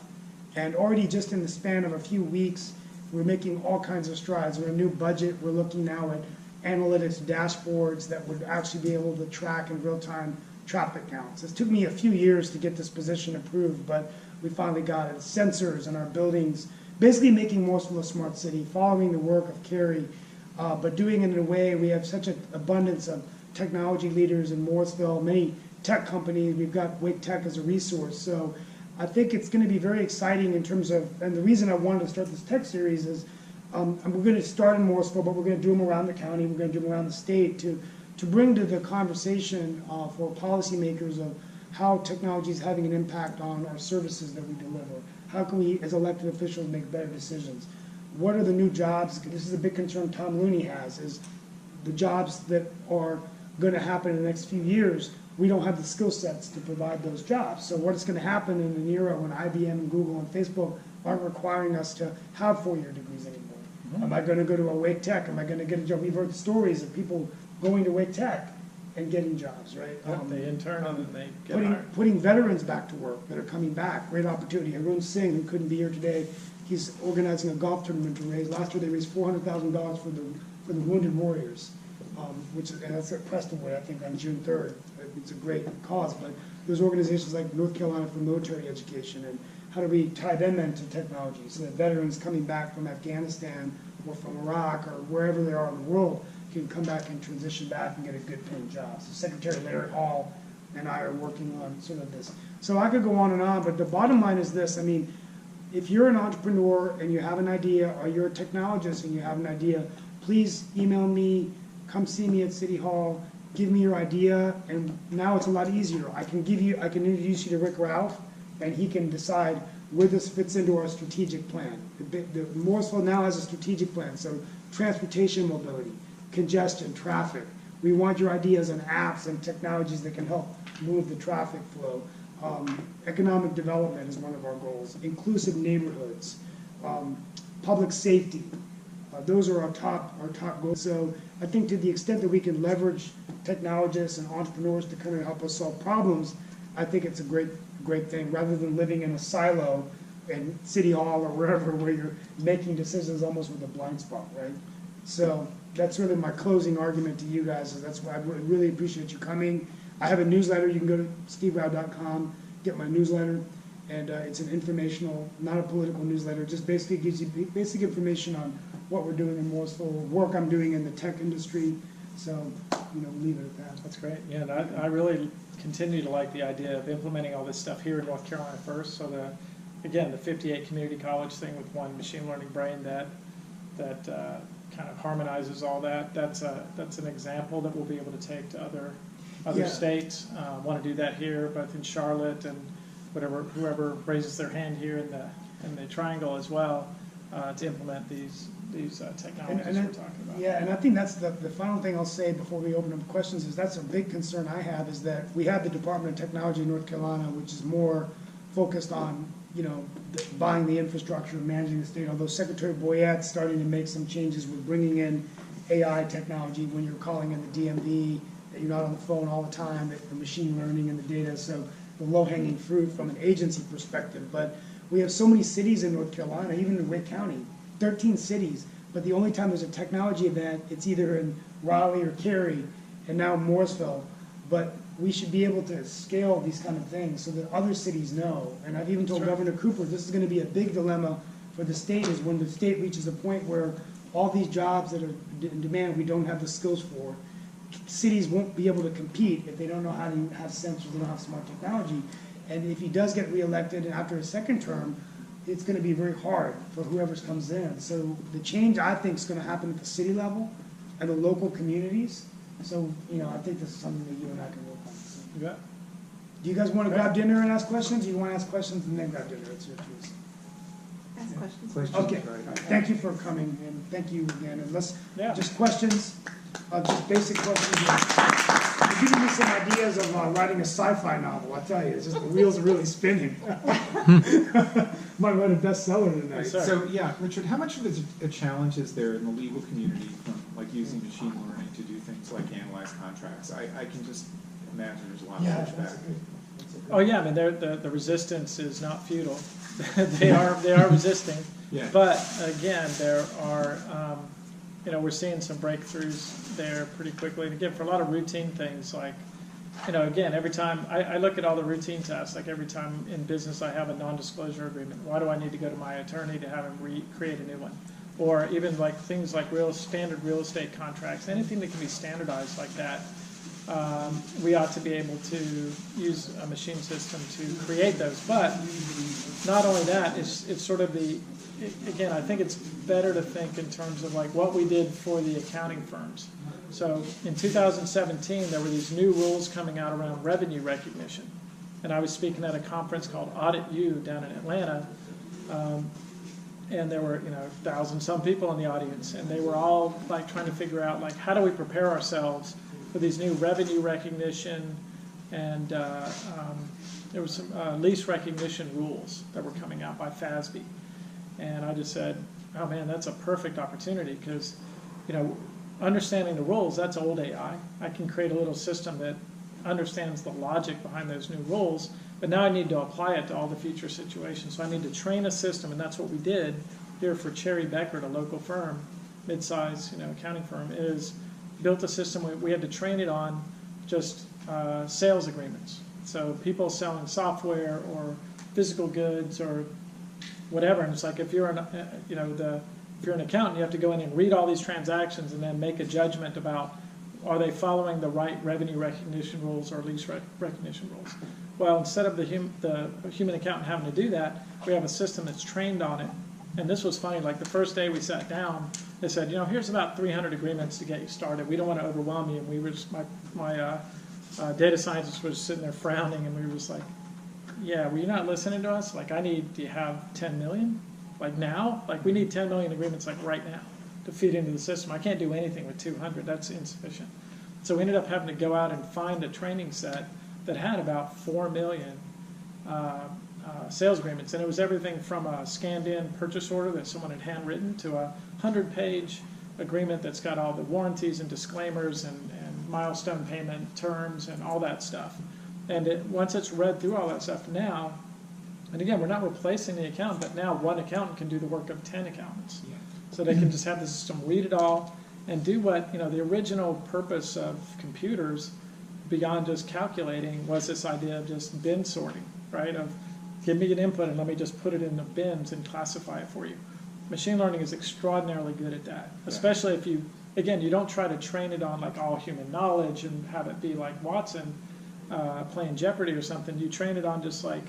and already just in the span of a few weeks, we're making all kinds of strides. We're in a new budget. We're looking now at analytics dashboards that would actually be able to track in real time traffic counts. It took me a few years to get this position approved, but we finally got it. Sensors in our buildings, basically making Morrisville a smart city, following the work of Carrie, but doing it in a way. We have such an abundance of technology leaders in Morrisville, many tech companies. We've got Wake Tech as a resource. So I think it's going to be very exciting in terms of, and the reason I wanted to start this tech series is and we're going to start in Morrisville, but we're going to do them around the county, we're going to do them around the state to bring to the conversation for policymakers of how technology is having an impact on our services that we deliver. How can we, as elected officials, make better decisions? What are the new jobs? This is a big concern Tom Looney has, is the jobs that are going to happen in the next few years, we don't have the skill sets to provide those jobs. So what is going to happen in an era when IBM and Google and Facebook aren't requiring us to have 4-year degrees anymore? Am I going to go to a Wake Tech? Am I going to get a job? We've heard stories of people going to Wake Tech and getting jobs, right? They intern and then they get hired. Putting veterans back to work that are coming back, great opportunity. Arun Singh, who couldn't be here today, he's organizing a golf tournament to raise, last year they raised $400,000 for the wounded warriors, and that's at Prestonwood, I think, on June 3rd. It's a great cause, but there's organizations like North Carolina for Military Education, and how do we tie them into technology so that veterans coming back from Afghanistan or from Iraq or wherever they are in the world can come back and transition back and get a good paying job. So Secretary Larry Hall and I are working on sort of this. So I could go on, but the bottom line is this. I mean, if you're an entrepreneur and you have an idea, or you're a technologist and you have an idea, please email me, come see me at City Hall, give me your idea, and now it's a lot easier. I can introduce you to Rick Ralph, and he can decide where this fits into our strategic plan. Morrisville now has a strategic plan, so transportation mobility, congestion, traffic. We want your ideas on apps and technologies that can help move the traffic flow. Economic development is one of our goals. Inclusive neighborhoods, public safety. Those are our top goals. So I think to the extent that we can leverage technologists and entrepreneurs to kind of help us solve problems, I think it's a great thing, rather than living in a silo in City Hall or wherever where you're making decisions almost with a blind spot, right? So that's really my closing argument to you guys. Is that's why I really appreciate you coming. I have a newsletter. You can go to steverao.com, get my newsletter, and it's an informational, not a political newsletter. Just basically gives you basic information on what we're doing in Morrisville, work I'm doing in the tech industry. So, leave it at that. That's great. Yeah, and I really continue to like the idea of implementing all this stuff here in North Carolina first. So the 58 community college thing with one machine learning brain that kind of harmonizes all that. That's an example that we'll be able to take to other states. Want to do that here, both in Charlotte and whoever raises their hand here in the Triangle as well, to implement these technologies we're talking about. Yeah, and I think that's the final thing I'll say before we open up questions is that's a big concern I have, is that we have the Department of Technology in North Carolina, which is more focused on buying the infrastructure and managing the state, although Secretary Boyette's starting to make some changes with bringing in AI technology when you're calling in the DMV, that you're not on the phone all the time, the machine learning and the data, so the low-hanging fruit from an agency perspective. But we have so many cities in North Carolina, even in Wake County, 13 cities, but the only time there's a technology event, it's either in Raleigh or Cary, and now Morrisville. But we should be able to scale these kind of things so that other cities know. And I've even told Governor Cooper this is going to be a big dilemma for the state, is when the state reaches a point where all these jobs that are in demand we don't have the skills for. Cities won't be able to compete if they don't know how to have sensors, they don't have smart technology. And if he does get reelected and after his second term, it's going to be very hard for whoever comes in. So the change, I think, is going to happen at the city level and the local communities. So, I think this is something that you and I can work on. So, You bet. do you guys want to grab dinner and ask questions? Or you want to ask questions and then grab dinner? It's your choice. Ask questions. Okay. Thank you for coming, and thank you again. And just questions, just basic questions. You're giving me some ideas of writing a sci-fi novel. I tell you, it's just the wheels are really spinning. Might write a bestseller tonight. So Richard, how much of a challenge is there in the legal community from using machine learning to do things like analyze contracts? I can just imagine there's a lot of pushback. Oh yeah, I mean the resistance is not futile. they are resisting. Yeah. But again, there are we're seeing some breakthroughs there pretty quickly. And again, for a lot of routine things like, again, every time I look at all the routine tasks, like every time in business I have a non-disclosure agreement, why do I need to go to my attorney to have him create a new one? Or even like things like standard real estate contracts, anything that can be standardized like that, we ought to be able to use a machine system to create those. But not only that, it's sort of again, I think it's better to think in terms of like what we did for the accounting firms. So in 2017, there were these new rules coming out around revenue recognition. And I was speaking at a conference called Audit U down in Atlanta. And there were, 1,000-some people in the audience. And they were all like trying to figure out like, how do we prepare ourselves for these new revenue recognition and there was some lease recognition rules that were coming out by FASB. And I just said, oh man, that's a perfect opportunity because, understanding the rules, that's old AI. I can create a little system that understands the logic behind those new rules, but now I need to apply it to all the future situations. So I need to train a system, and that's what we did here for Cherry Beckert, a local firm, mid-size, accounting firm, is built a system. We had to train it on just sales agreements. So people selling software or physical goods or whatever, and it's like if you're if you're an accountant, you have to go in and read all these transactions and then make a judgment about are they following the right revenue recognition rules or lease recognition rules. Well, instead of the human accountant having to do that, we have a system that's trained on it. And this was funny, like the first day we sat down, they said, here's about 300 agreements to get you started. We don't want to overwhelm you. And we were just, my data scientist was sitting there frowning, and we were just like, yeah, well, you're not listening to us? Like, do you have 10 million? Like now? Like, we need 10 million agreements like right now to feed into the system. I can't do anything with 200. That's insufficient. So we ended up having to go out and find a training set that had about 4 million sales agreements. And it was everything from a scanned-in purchase order that someone had handwritten to a 100-page agreement that's got all the warranties and disclaimers and milestone payment terms and all that stuff. And once it's read through all that stuff now, and again, we're not replacing the accountant, but now one accountant can do the work of 10 accountants. Yeah. So they can just have the system read it all and do what, the original purpose of computers beyond just calculating was this idea of just bin sorting, right? Of give me an input and let me just put it in the bins and classify it for you. Machine learning is extraordinarily good at that, especially if you don't try to train it on like all human knowledge and have it be like Watson playing Jeopardy or something. You train it on just like,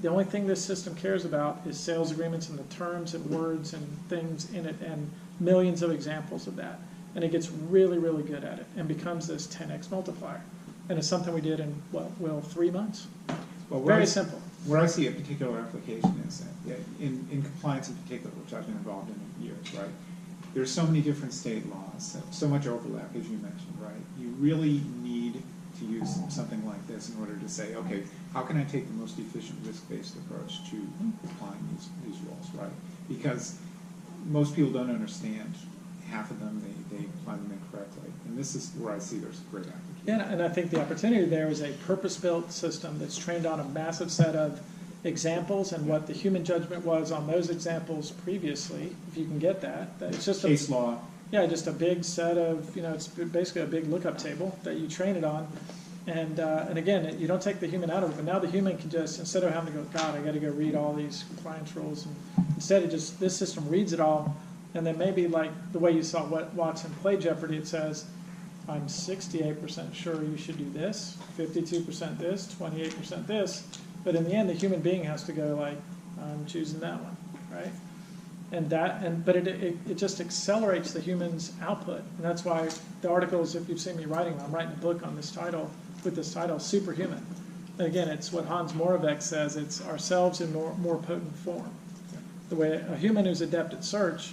the only thing this system cares about is sales agreements and the terms and words and things in it and millions of examples of that. And it gets really, really good at it and becomes this 10x multiplier. And it's something we did in, 3 months? Well, very simple. Where I see a particular application is in compliance in particular, which I've been involved in years, right? There's so many different state laws, so much overlap, as you mentioned, right? You really need to use something like this in order to say, okay, how can I take the most efficient risk-based approach to applying these rules, right? Because most people don't understand half of them, they apply them incorrectly. And this is where I see there's a great application. Yeah, and I think the opportunity there is a purpose-built system that's trained on a massive set of examples and what the human judgment was on those examples previously, if you can get that. It's just case law. Yeah, just a big set of, it's basically a big lookup table that you train it on. And again, you don't take the human out of it, but now the human can just, instead of having to go, God, I got to go read all these compliance rules, and instead it just, this system reads it all, and then maybe like the way you saw what Watson play Jeopardy, it says, I'm 68% sure you should do this, 52% this, 28% this, but in the end, the human being has to go like, I'm choosing that one, right? But it just accelerates the human's output, and that's why the articles, if you've seen me writing, I'm writing a book on this title, with this title, Superhuman. And again, it's what Hans Moravec says, it's ourselves in more potent form. The way a human who's adept at search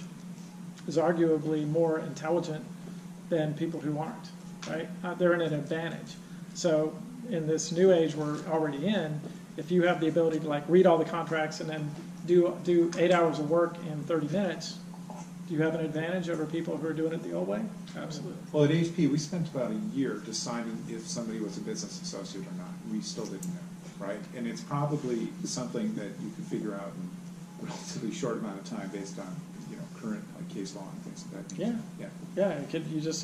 is arguably more intelligent than people who aren't, right? They're in an advantage. So in this new age we're already in, if you have the ability to like read all the contracts and then do 8 hours of work in 30 minutes, do you have an advantage over people who are doing it the old way? Absolutely. Well, at HP, we spent about a year deciding if somebody was a business associate or not. We still didn't know, right? And it's probably something that you could figure out in a relatively short amount of time based on current case law and things like that.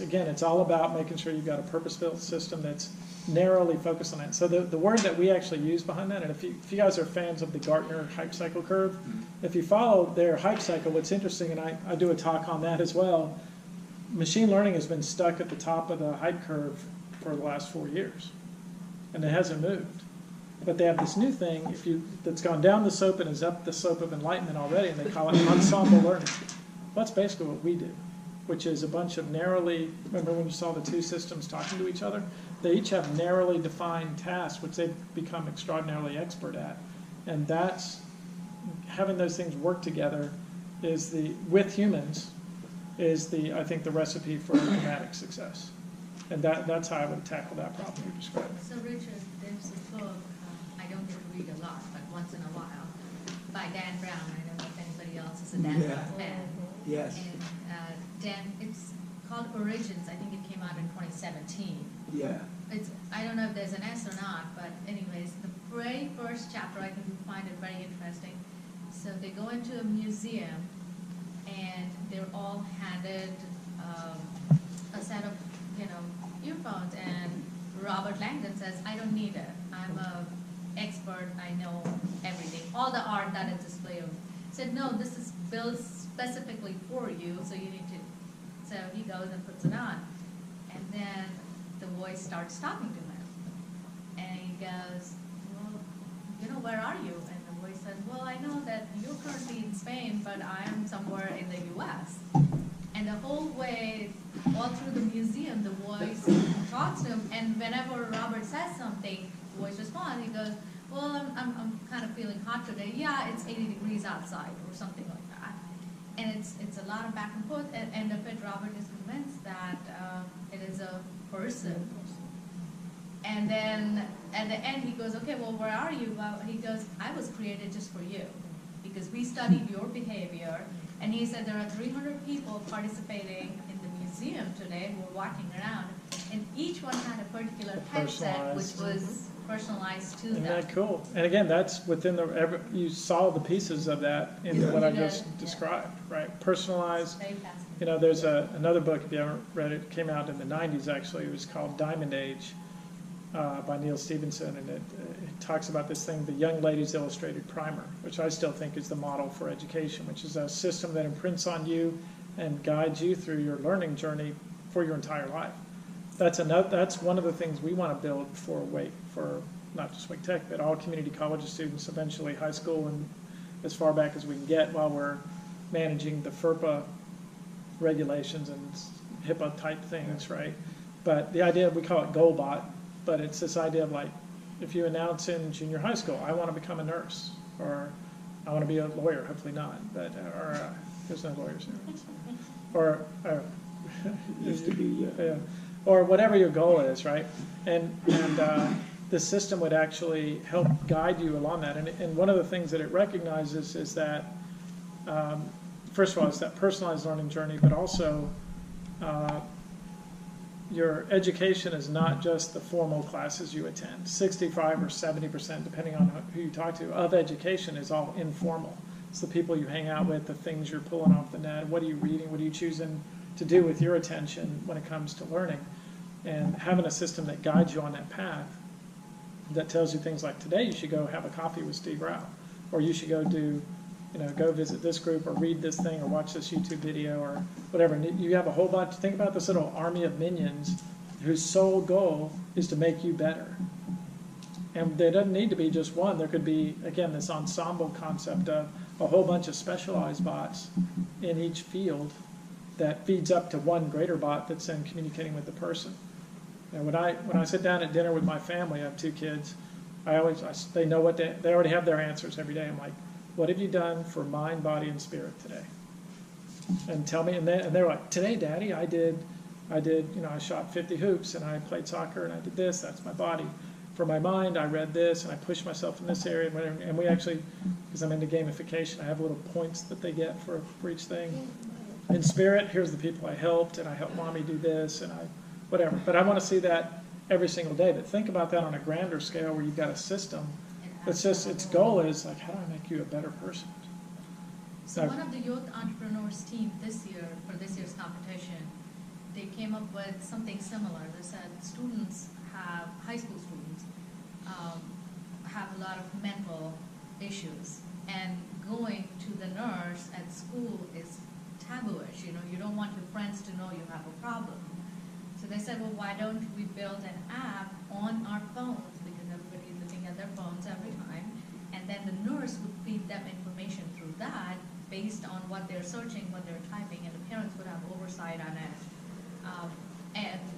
Again, it's all about making sure you've got a purpose-built system that's narrowly focused on that. So the word that we actually use behind that, and if you guys are fans of the Gartner hype cycle curve, if you follow their hype cycle, what's interesting, and I do a talk on that as well, machine learning has been stuck at the top of the hype curve for the last 4 years, and it hasn't moved. But they have this new thing that's gone down the slope and is up the slope of enlightenment already, and they call it ensemble learning. Well, that's basically what we do, which is a bunch of narrowly, remember when you saw the two systems talking to each other? They each have narrowly defined tasks, which they've become extraordinarily expert at. And that's, having those things work together with humans, I think, the recipe for dramatic success. And that's how I would tackle that problem you described. So Richard, there's a book, I don't get to read a lot, but once in a while, by Dan Brown. I don't know if anybody else is a Dan Brown fan. Yes. And Dan, it's called Origins. I think it came out in 2017. Yeah. I don't know if there's an S or not, but anyways, the very first chapter, I think you find it very interesting. So they go into a museum, and they're all handed a set of, earphones, and Robert Langdon says, I don't need it. I'm a expert, I know everything. All the art that is displayed. Said, no, this is built specifically for you, so you need to. So he goes and puts it on. And then the voice starts talking to him. And he goes, well, where are you? And the voice says, well, I know that you're currently in Spain, but I am somewhere in the U.S. And the whole way, all through the museum, the voice talks to him, and whenever Robert says something, the voice responds. He goes, well, I'm kind of feeling hot today. Yeah, it's 80 degrees outside, or something like that. And it's a lot of back and forth. At the end of it, Robert is convinced that it is a person. And then at the end, he goes, okay, well, where are you? Well, he goes, I was created just for you, because we studied your behavior. And he said there are 300 people participating in the museum today who are walking around, and each one had a particular headset which was personalized to Isn't them. that cool? And again, that's within you saw the pieces of that in what I just described, right? Personalized. Very fascinating. There's another book, if you haven't read it, came out in the 90s actually. It was called Diamond Age by Neil Stephenson, and it talks about this thing, the Young Ladies Illustrated Primer, which I still think is the model for education, which is a system that imprints on you and guides you through your learning journey for your entire life. That's one of the things we want to build for not just Wake Tech, but all community college students, eventually high school, and as far back as we can get while we're managing the FERPA regulations and HIPAA type things, right? But the idea, we call it GoalBot, but it's this idea of like, if you announce in junior high school, I want to become a nurse, or I want to be a lawyer, hopefully not, but there's no lawyers here, or Used to be, yeah. or whatever your goal is, right? And the system would actually help guide you along that. And one of the things that it recognizes is that, first of all, it's that personalized learning journey, but also your education is not just the formal classes you attend. 65 or 70%, depending on who you talk to, of education is all informal. It's the people you hang out with, the things you're pulling off the net, what are you reading, what are you choosing to do with your attention when it comes to learning. And having a system that guides you on that path, that tells you things like, today you should go have a coffee with Steve Rao, or you should go go visit this group, or read this thing, or watch this YouTube video, or whatever. And you have a whole bunch. Think about this little army of minions whose sole goal is to make you better. And there doesn't need to be just one. There could be, again, this ensemble concept of a whole bunch of specialized bots in each field that feeds up to one greater bot that's then communicating with the person. And when I sit down at dinner with my family, I have 2 kids, they know they already have their answers every day. I'm like, what have you done for mind, body, and spirit today? And tell me, and they're like, today, Daddy, I shot 50 hoops, and I played soccer, and I did this, that's my body. For my mind, I read this, and I pushed myself in this area, and we actually, because I'm into gamification, I have little points that they get for each thing. In spirit, here's the people I helped, and I helped Mommy do this, and whatever. But I want to see that every single day. But think about that on a grander scale where you've got a system. Its goal is like, how do I make you a better person? So one of the youth entrepreneurs team for this year's competition, they came up with something similar. They said high school students have a lot of mental issues, and going to the nurse at school is taboo-ish. You don't want your friends to know you have a problem. So they said, well, why don't we build an app on our phones, because everybody's looking at their phones every time, and then the nurse would feed them information through that based on what they're searching, what they're typing, and the parents would have oversight on it.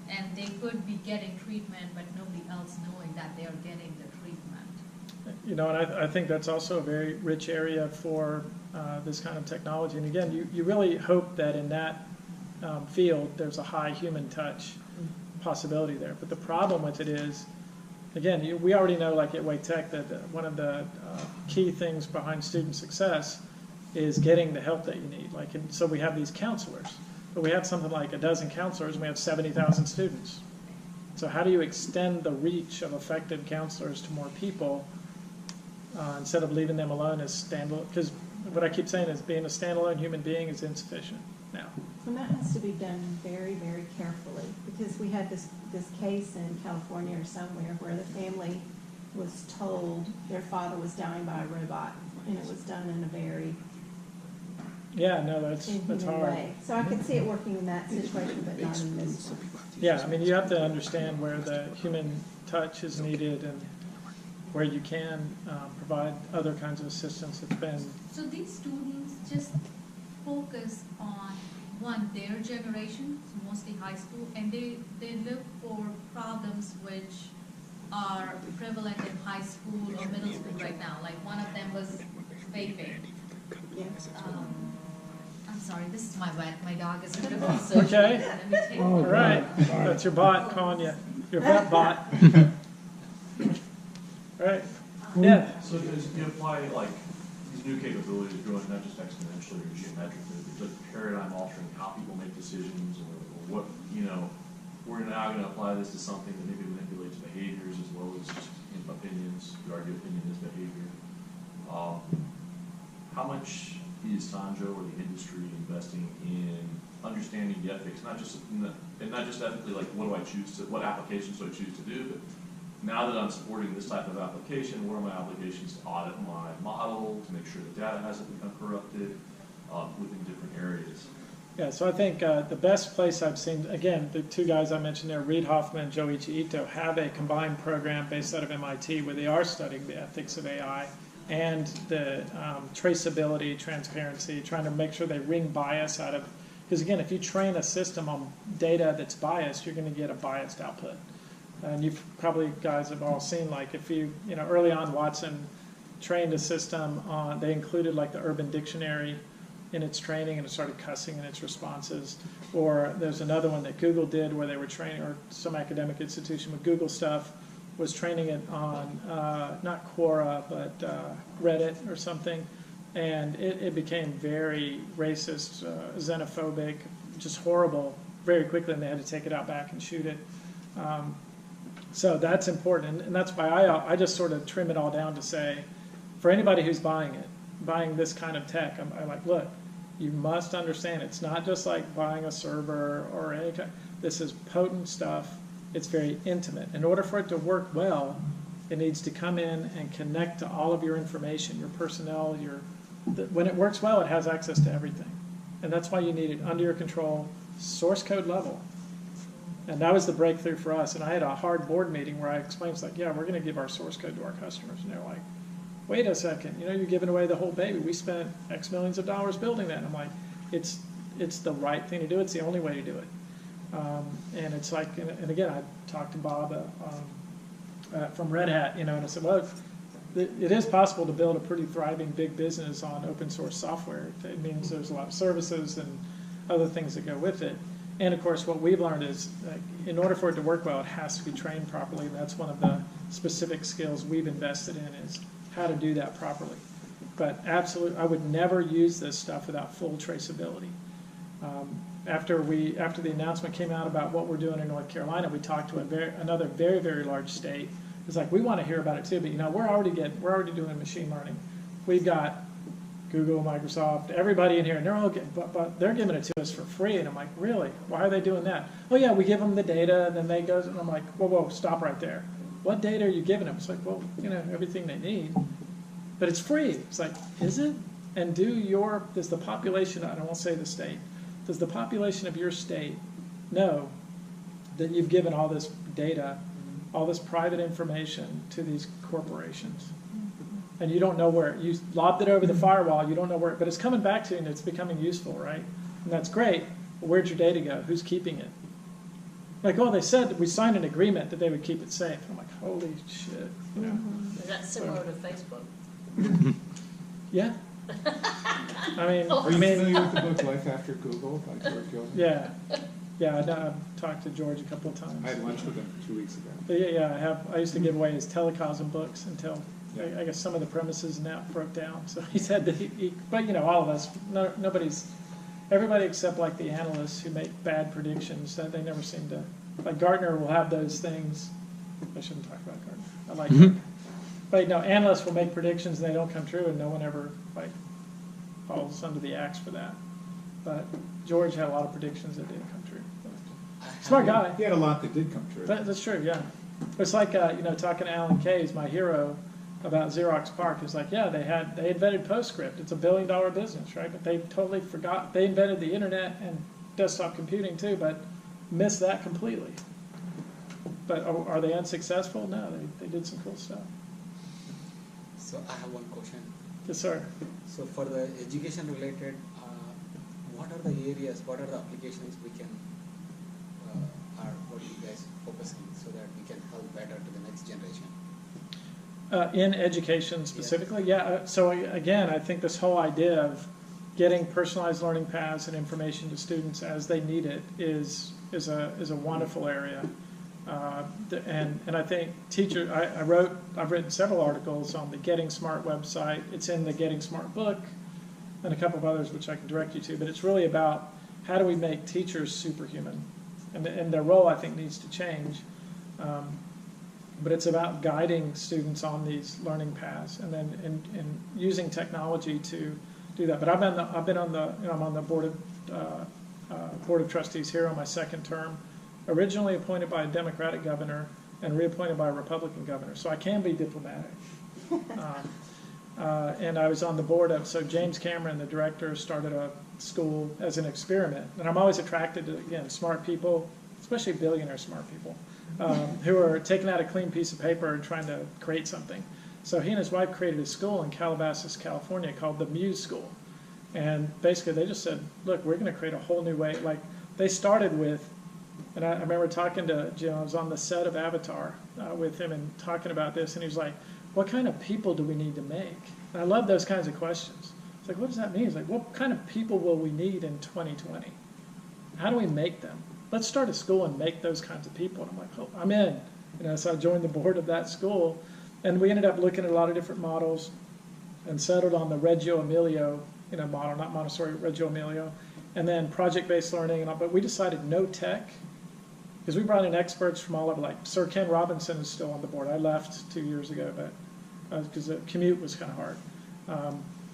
And they could be getting treatment, but nobody else knowing that they're getting the treatment. And I think that's also a very rich area for this kind of technology. And again, you really hope that in that field there's a high human touch possibility there. But the problem with it is, again, we already know, like at Wake Tech, that one of the key things behind student success is getting the help that you need. So we have these counselors. but we have something like a dozen counselors and we have 70,000 students. So how do you extend the reach of effective counselors to more people instead of leaving them alone as standalone? Because what I keep saying is being a standalone human being is insufficient now. And that has to be done very, very carefully, because we had this case in California or somewhere where the family was told their father was dying by a robot, and it was done in a very Yeah, no, that's inhuman hard. way. So I could see it working in that situation, but not in this one. Yeah, I mean, you have to understand where the human touch is needed and where you can provide other kinds of assistance. It's been, So these students just focus on, one, their generation, so mostly high school, and they look for problems which are prevalent in high school or middle school right now. Like one of them was vaping. Yes. I'm sorry, this is my wet. My dog is in the so Okay. let me take all right, that's your bot calling you, your vet bot. Right, yeah. So as you apply like these new capabilities growing not just exponentially or geometrically, but paradigm altering how people make decisions or what, you know, we're now going to apply this to something that maybe manipulates behaviors as well as just opinions. You argue opinion is behavior. How much is Tanjo or the industry investing in understanding the ethics, not just ethically, like what applications do I choose to do, but now that I'm supporting this type of application, what are my obligations to audit my model, to make sure the data hasn't become corrupted within different areas? Yeah, so I think the best place I've seen, again, the two guys I mentioned there, Reid Hoffman and Joichi Ito, have a combined program based out of MIT where they are studying the ethics of AI and the traceability, transparency, trying to make sure they wring bias out of, because again, if you train a system on data that's biased, you're going to get a biased output. And you've probably, guys, have all seen, like, if you know, early on, Watson trained a system on, they included like the Urban Dictionary in its training and it started cussing in its responses. Or there's another one that Google did where they were training, or some academic institution with Google stuff was training it on, not Quora, but Reddit or something. And it became very racist, xenophobic, just horrible very quickly, and they had to take it out back and shoot it. So that's important, and that's why I just sort of trim it all down to say, for anybody who's buying this kind of tech, I'm like, look, you must understand it's not just like buying a server or any kind. This is potent stuff. It's very intimate. In order for it to work well, it needs to come in and connect to all of your information, your personnel, when it works well, it has access to everything. And that's why you need it under your control, source code level. And that was the breakthrough for us. And I had a hard board meeting where I explained, it's like, yeah, we're going to give our source code to our customers. And they're like, wait a second, you know, you're giving away the whole baby. We spent X millions of dollars building that. And I'm like, it's the right thing to do. It's the only way to do it. And it's like, and again, I talked to Bob from Red Hat, you know, and I said, well, it is possible to build a pretty thriving big business on open source software. It means there's a lot of services and other things that go with it. And of course, what we've learned is, in order for it to work well, it has to be trained properly. And that's one of the specific skills we've invested in, is how to do that properly. But absolutely, I would never use this stuff without full traceability. After the announcement came out about what we're doing in North Carolina, we talked to another very, very large state. It's like, we want to hear about it too, but you know, we're already doing machine learning. We've got Google, Microsoft, everybody in here, and they're all but they're giving it to us for free. And I'm like, really? Why are they doing that? Oh yeah, we give them the data, and then they go. And I'm like, whoa, stop right there. What data are you giving them? It's like, well, you know, everything they need, but it's free. It's like, is it? And does the population? I won't say the state. Does the population of your state know that you've given all this data, all this private information to these corporations? And you don't know where, you lobbed it over the firewall, you don't know where, but it's coming back to you and it's becoming useful, right? And that's great, but where'd your data go? Who's keeping it? Like, oh, they said we signed an agreement that they would keep it safe. I'm like, holy shit, you know? Is that similar to Facebook? Yeah. I mean, Are you familiar with the book Life After Google by George Gilman? Yeah. Yeah, I've talked to George a couple of times. I had lunch with him 2 weeks ago. Yeah, I used to give away his telecosm books until I guess some of the premises now broke down. So he said that but you know, all of us, nobody's, everybody except like the analysts who make bad predictions, that they never seem to, like Gartner will have those things. I shouldn't talk about Gartner. I like Gartner. But no, analysts will make predictions and they don't come true, and no one ever like falls under the axe for that. But George had a lot of predictions that didn't come true. Smart guy. He had a lot that did come true. That's true, yeah. It's like talking to Alan Kayes, my hero, about Xerox PARC. It's like, yeah, they invented PostScript. It's $1 billion business, right? But they totally forgot. They invented the internet and desktop computing too, but missed that completely. But are they unsuccessful? No, they did some cool stuff. So I have one question. Yes, sir. So for the education related, what are the areas, what are the applications we can, what are you guys focusing so that we can help better to the next generation? In education specifically, yeah. So again, I think this whole idea of getting personalized learning paths and information to students as they need it is a wonderful area. And I think I've written several articles on the Getting Smart website. It's in the Getting Smart book and a couple of others which I can direct you to. But it's really about how do we make teachers superhuman, and their role I think needs to change. But it's about guiding students on these learning paths, and then and using technology to do that. But I'm on the board of trustees here on my second term. Originally appointed by a Democratic governor and reappointed by a Republican governor, so I can be diplomatic. And I was on the board of, so James Cameron, the director, started a school as an experiment. And I'm always attracted to, again, smart people, especially billionaire smart people, who are taking out a clean piece of paper and trying to create something. So he and his wife created a school in Calabasas, California called the Muse School. And basically they just said, look, we're going to create a whole new way. Like they started with, and I remember talking to Jim, I was on the set of Avatar with him and talking about this, and he was like, what kind of people do we need to make? And I love those kinds of questions. It's like, what does that mean? It's like, what kind of people will we need in 2020? How do we make them? Let's start a school and make those kinds of people. And I'm like, oh, I'm in. So I joined the board of that school, and we ended up looking at a lot of different models and settled on the Reggio Emilio model, not Montessori, Reggio Emilio, and then project-based learning and all. But we decided no tech, because we brought in experts from all over, like Sir Ken Robinson is still on the board. I left 2 years ago, but because the commute was kind of hard.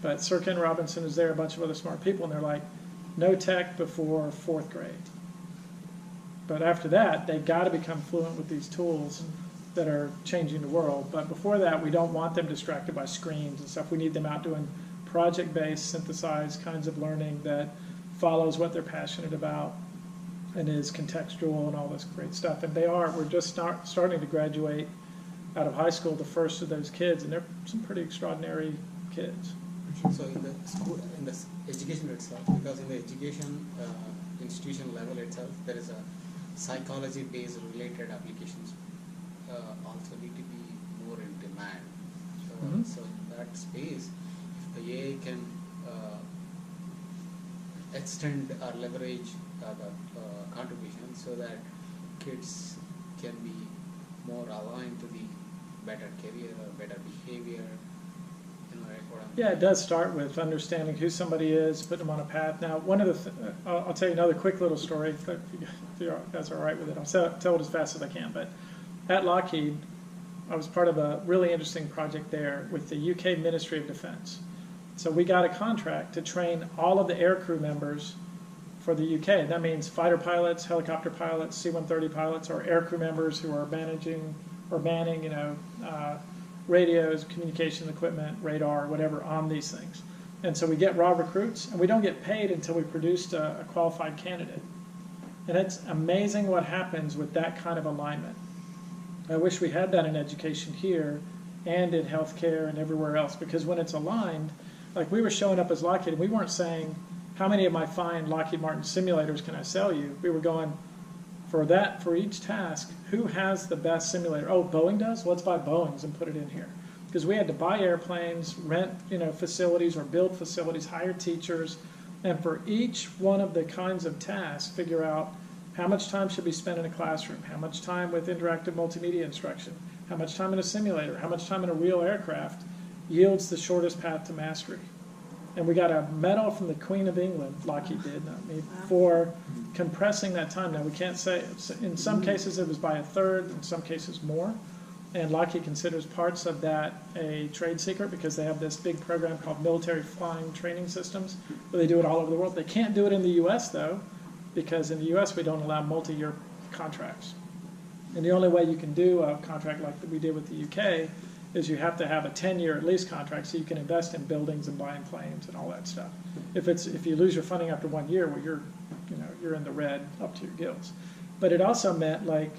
But Sir Ken Robinson is there, a bunch of other smart people, and they're like, no tech before 4th grade. But after that, they've got to become fluent with these tools that are changing the world. But before that, we don't want them distracted by screens and stuff. We need them out doing project-based, synthesized kinds of learning that follows what they're passionate about and is contextual and all this great stuff. And we're just starting to graduate out of high school, the first of those kids, and they're some pretty extraordinary kids. So in the school, in the education itself, because in the education institution level itself, there is a psychology-based related applications also need to be more in demand. So in that space, if the AI can extend or leverage the contribution so that kids can be more aligned to the better career or better behavior. Yeah, it does start with understanding who somebody is, putting them on a path. Now, one of the I'll tell you another quick little story. If you guys are all right with it, I'll tell it as fast as I can. But at Lockheed, I was part of a really interesting project there with the UK Ministry of Defence. So we got a contract to train all of the aircrew members for the UK. That means fighter pilots, helicopter pilots, C-130 pilots, or aircrew members who are manning, radios, communication equipment, radar, whatever, on these things. And so we get raw recruits, and we don't get paid until we produced a qualified candidate. And it's amazing what happens with that kind of alignment. I wish we had that in education here and in healthcare and everywhere else, because when it's aligned, like we were showing up as Lockheed, and we weren't saying, how many of my fine Lockheed Martin simulators can I sell you? We were going, for each task, who has the best simulator? Oh, Boeing does? Let's buy Boeings and put it in here. Because we had to buy airplanes, rent facilities or build facilities, hire teachers, and for each one of the kinds of tasks, figure out how much time should be spent in a classroom, how much time with interactive multimedia instruction, how much time in a simulator, how much time in a real aircraft yields the shortest path to mastery. And we got a medal from the Queen of England, Lockheed did, not me, for compressing that time. Now, we can't say, in some cases it was by a third, in some cases more. And Lockheed considers parts of that a trade secret because they have this big program called Military Flying Training Systems, where they do it all over the world. They can't do it in the US though, because in the US we don't allow multi-year contracts. And the only way you can do a contract like that we did with the UK is you have to have a 10-year at least contract so you can invest in buildings and buying planes and all that stuff. If you lose your funding after 1 year, well, you're in the red up to your gills. But it also meant like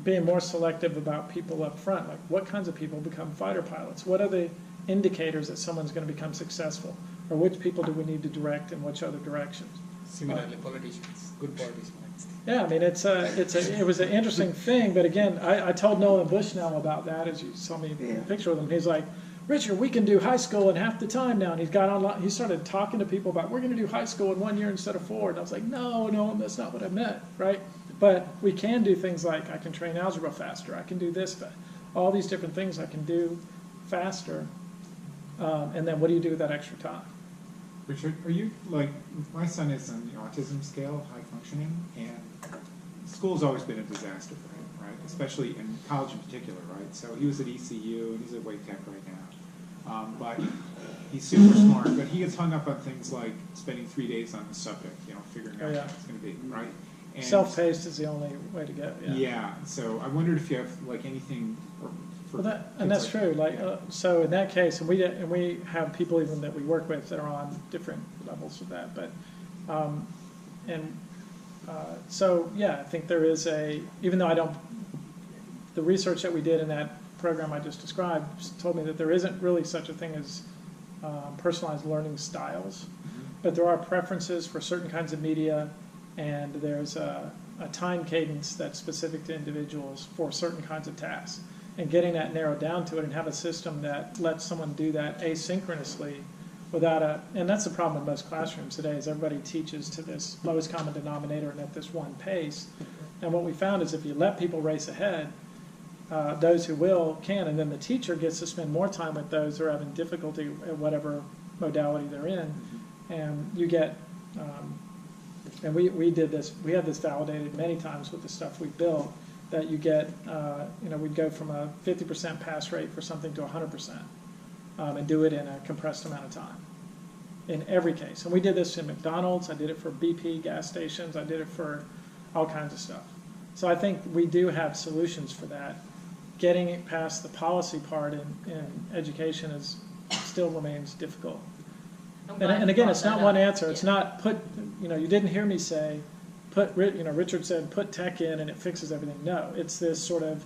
being more selective about people up front, like what kinds of people become fighter pilots? What are the indicators that someone's going to become successful? Or which people do we need to direct in which other directions? Similarly, politicians, good politicians. Yeah, I mean, it was an interesting thing, but again, I told Nolan Bushnell about that, as you saw me in a picture with him. He's like, Richard, we can do high school in half the time now. And he's got online, he started talking to people about, we're going to do high school in 1 year instead of 4. And I was like, no, that's not what I meant, right? But we can do things like I can train algebra faster. I can do this, but all these different things I can do faster. And then what do you do with that extra time? Richard, are you, like, my son is on the autism scale, high functioning, and school's always been a disaster for him, right? Especially in college in particular, right? So he was at ECU, and he's at Wake Tech right now. But he's super smart, but he gets hung up on things like spending 3 days on the subject, figuring out what it's going to be, right? And self-paced is the only way to go. Yeah, so I wondered if you have, like, anything for and that's true. Like, so in that case, and we have people even that we work with that are on different levels of that. But, so yeah, I think there is even though the research that we did in that program I just described told me that there isn't really such a thing as personalized learning styles, but there are preferences for certain kinds of media, and there's a time cadence that's specific to individuals for certain kinds of tasks. And getting that narrowed down to it and have a system that lets someone do that asynchronously without and that's the problem in most classrooms today is everybody teaches to this lowest common denominator and at this one pace. And what we found is if you let people race ahead, those who can, and then the teacher gets to spend more time with those who are having difficulty at whatever modality they're in, and you get, and we did this, we had this validated many times with the stuff we built, that you get, we'd go from a 50% pass rate for something to 100%, and do it in a compressed amount of time in every case. And we did this in McDonald's, I did it for BP gas stations, I did it for all kinds of stuff. So I think we do have solutions for that. Getting it past the policy part in education still remains difficult. And again, it's not one answer. It's not you didn't hear me say, Richard said, put tech in and it fixes everything. No, it's this sort of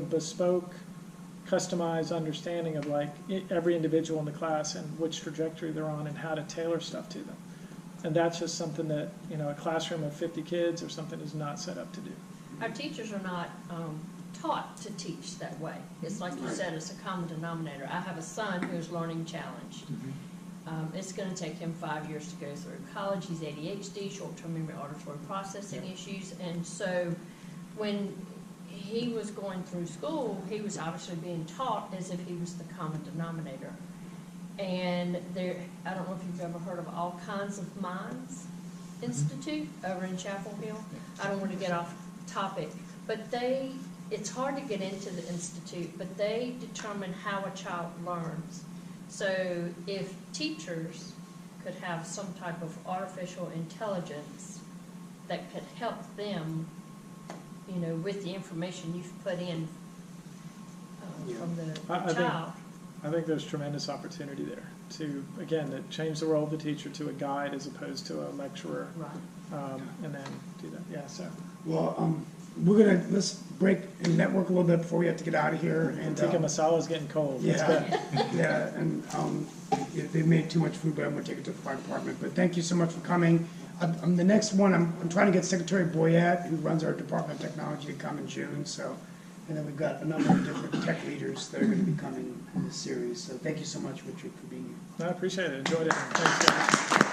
bespoke, customized understanding of like every individual in the class and which trajectory they're on and how to tailor stuff to them. And that's just something that, a classroom of 50 kids or something is not set up to do. Our teachers are not taught to teach that way. It's like you said, it's a common denominator. I have a son who's learning challenged. It's going to take him 5 years to go through college. He's ADHD, short-term memory auditory processing issues. And so when he was going through school, he was obviously being taught as if he was the common denominator. And I don't know if you've ever heard of All Kinds of Minds Institute over in Chapel Hill. I don't want to get off topic, but it's hard to get into the institute, but they determine how a child learns. So if teachers could have some type of artificial intelligence that could help them, with the information you've put in from the child. I think there's tremendous opportunity there to, again, to change the role of the teacher to a guide as opposed to a lecturer. Right. And then do that. Yeah, so. Well, let's break and network a little bit before we have to get out of here. And Tikka masala is getting cold. Yeah, and they made too much food, but I'm going to take it to the fire department. But thank you so much for coming. The next one, I'm trying to get Secretary Boyette, who runs our Department of Technology, to come in June. So, and then we've got a number of different tech leaders that are going to be coming in this series. So thank you so much, Richard, for being here. No, I appreciate it. Enjoyed it. Thanks, guys.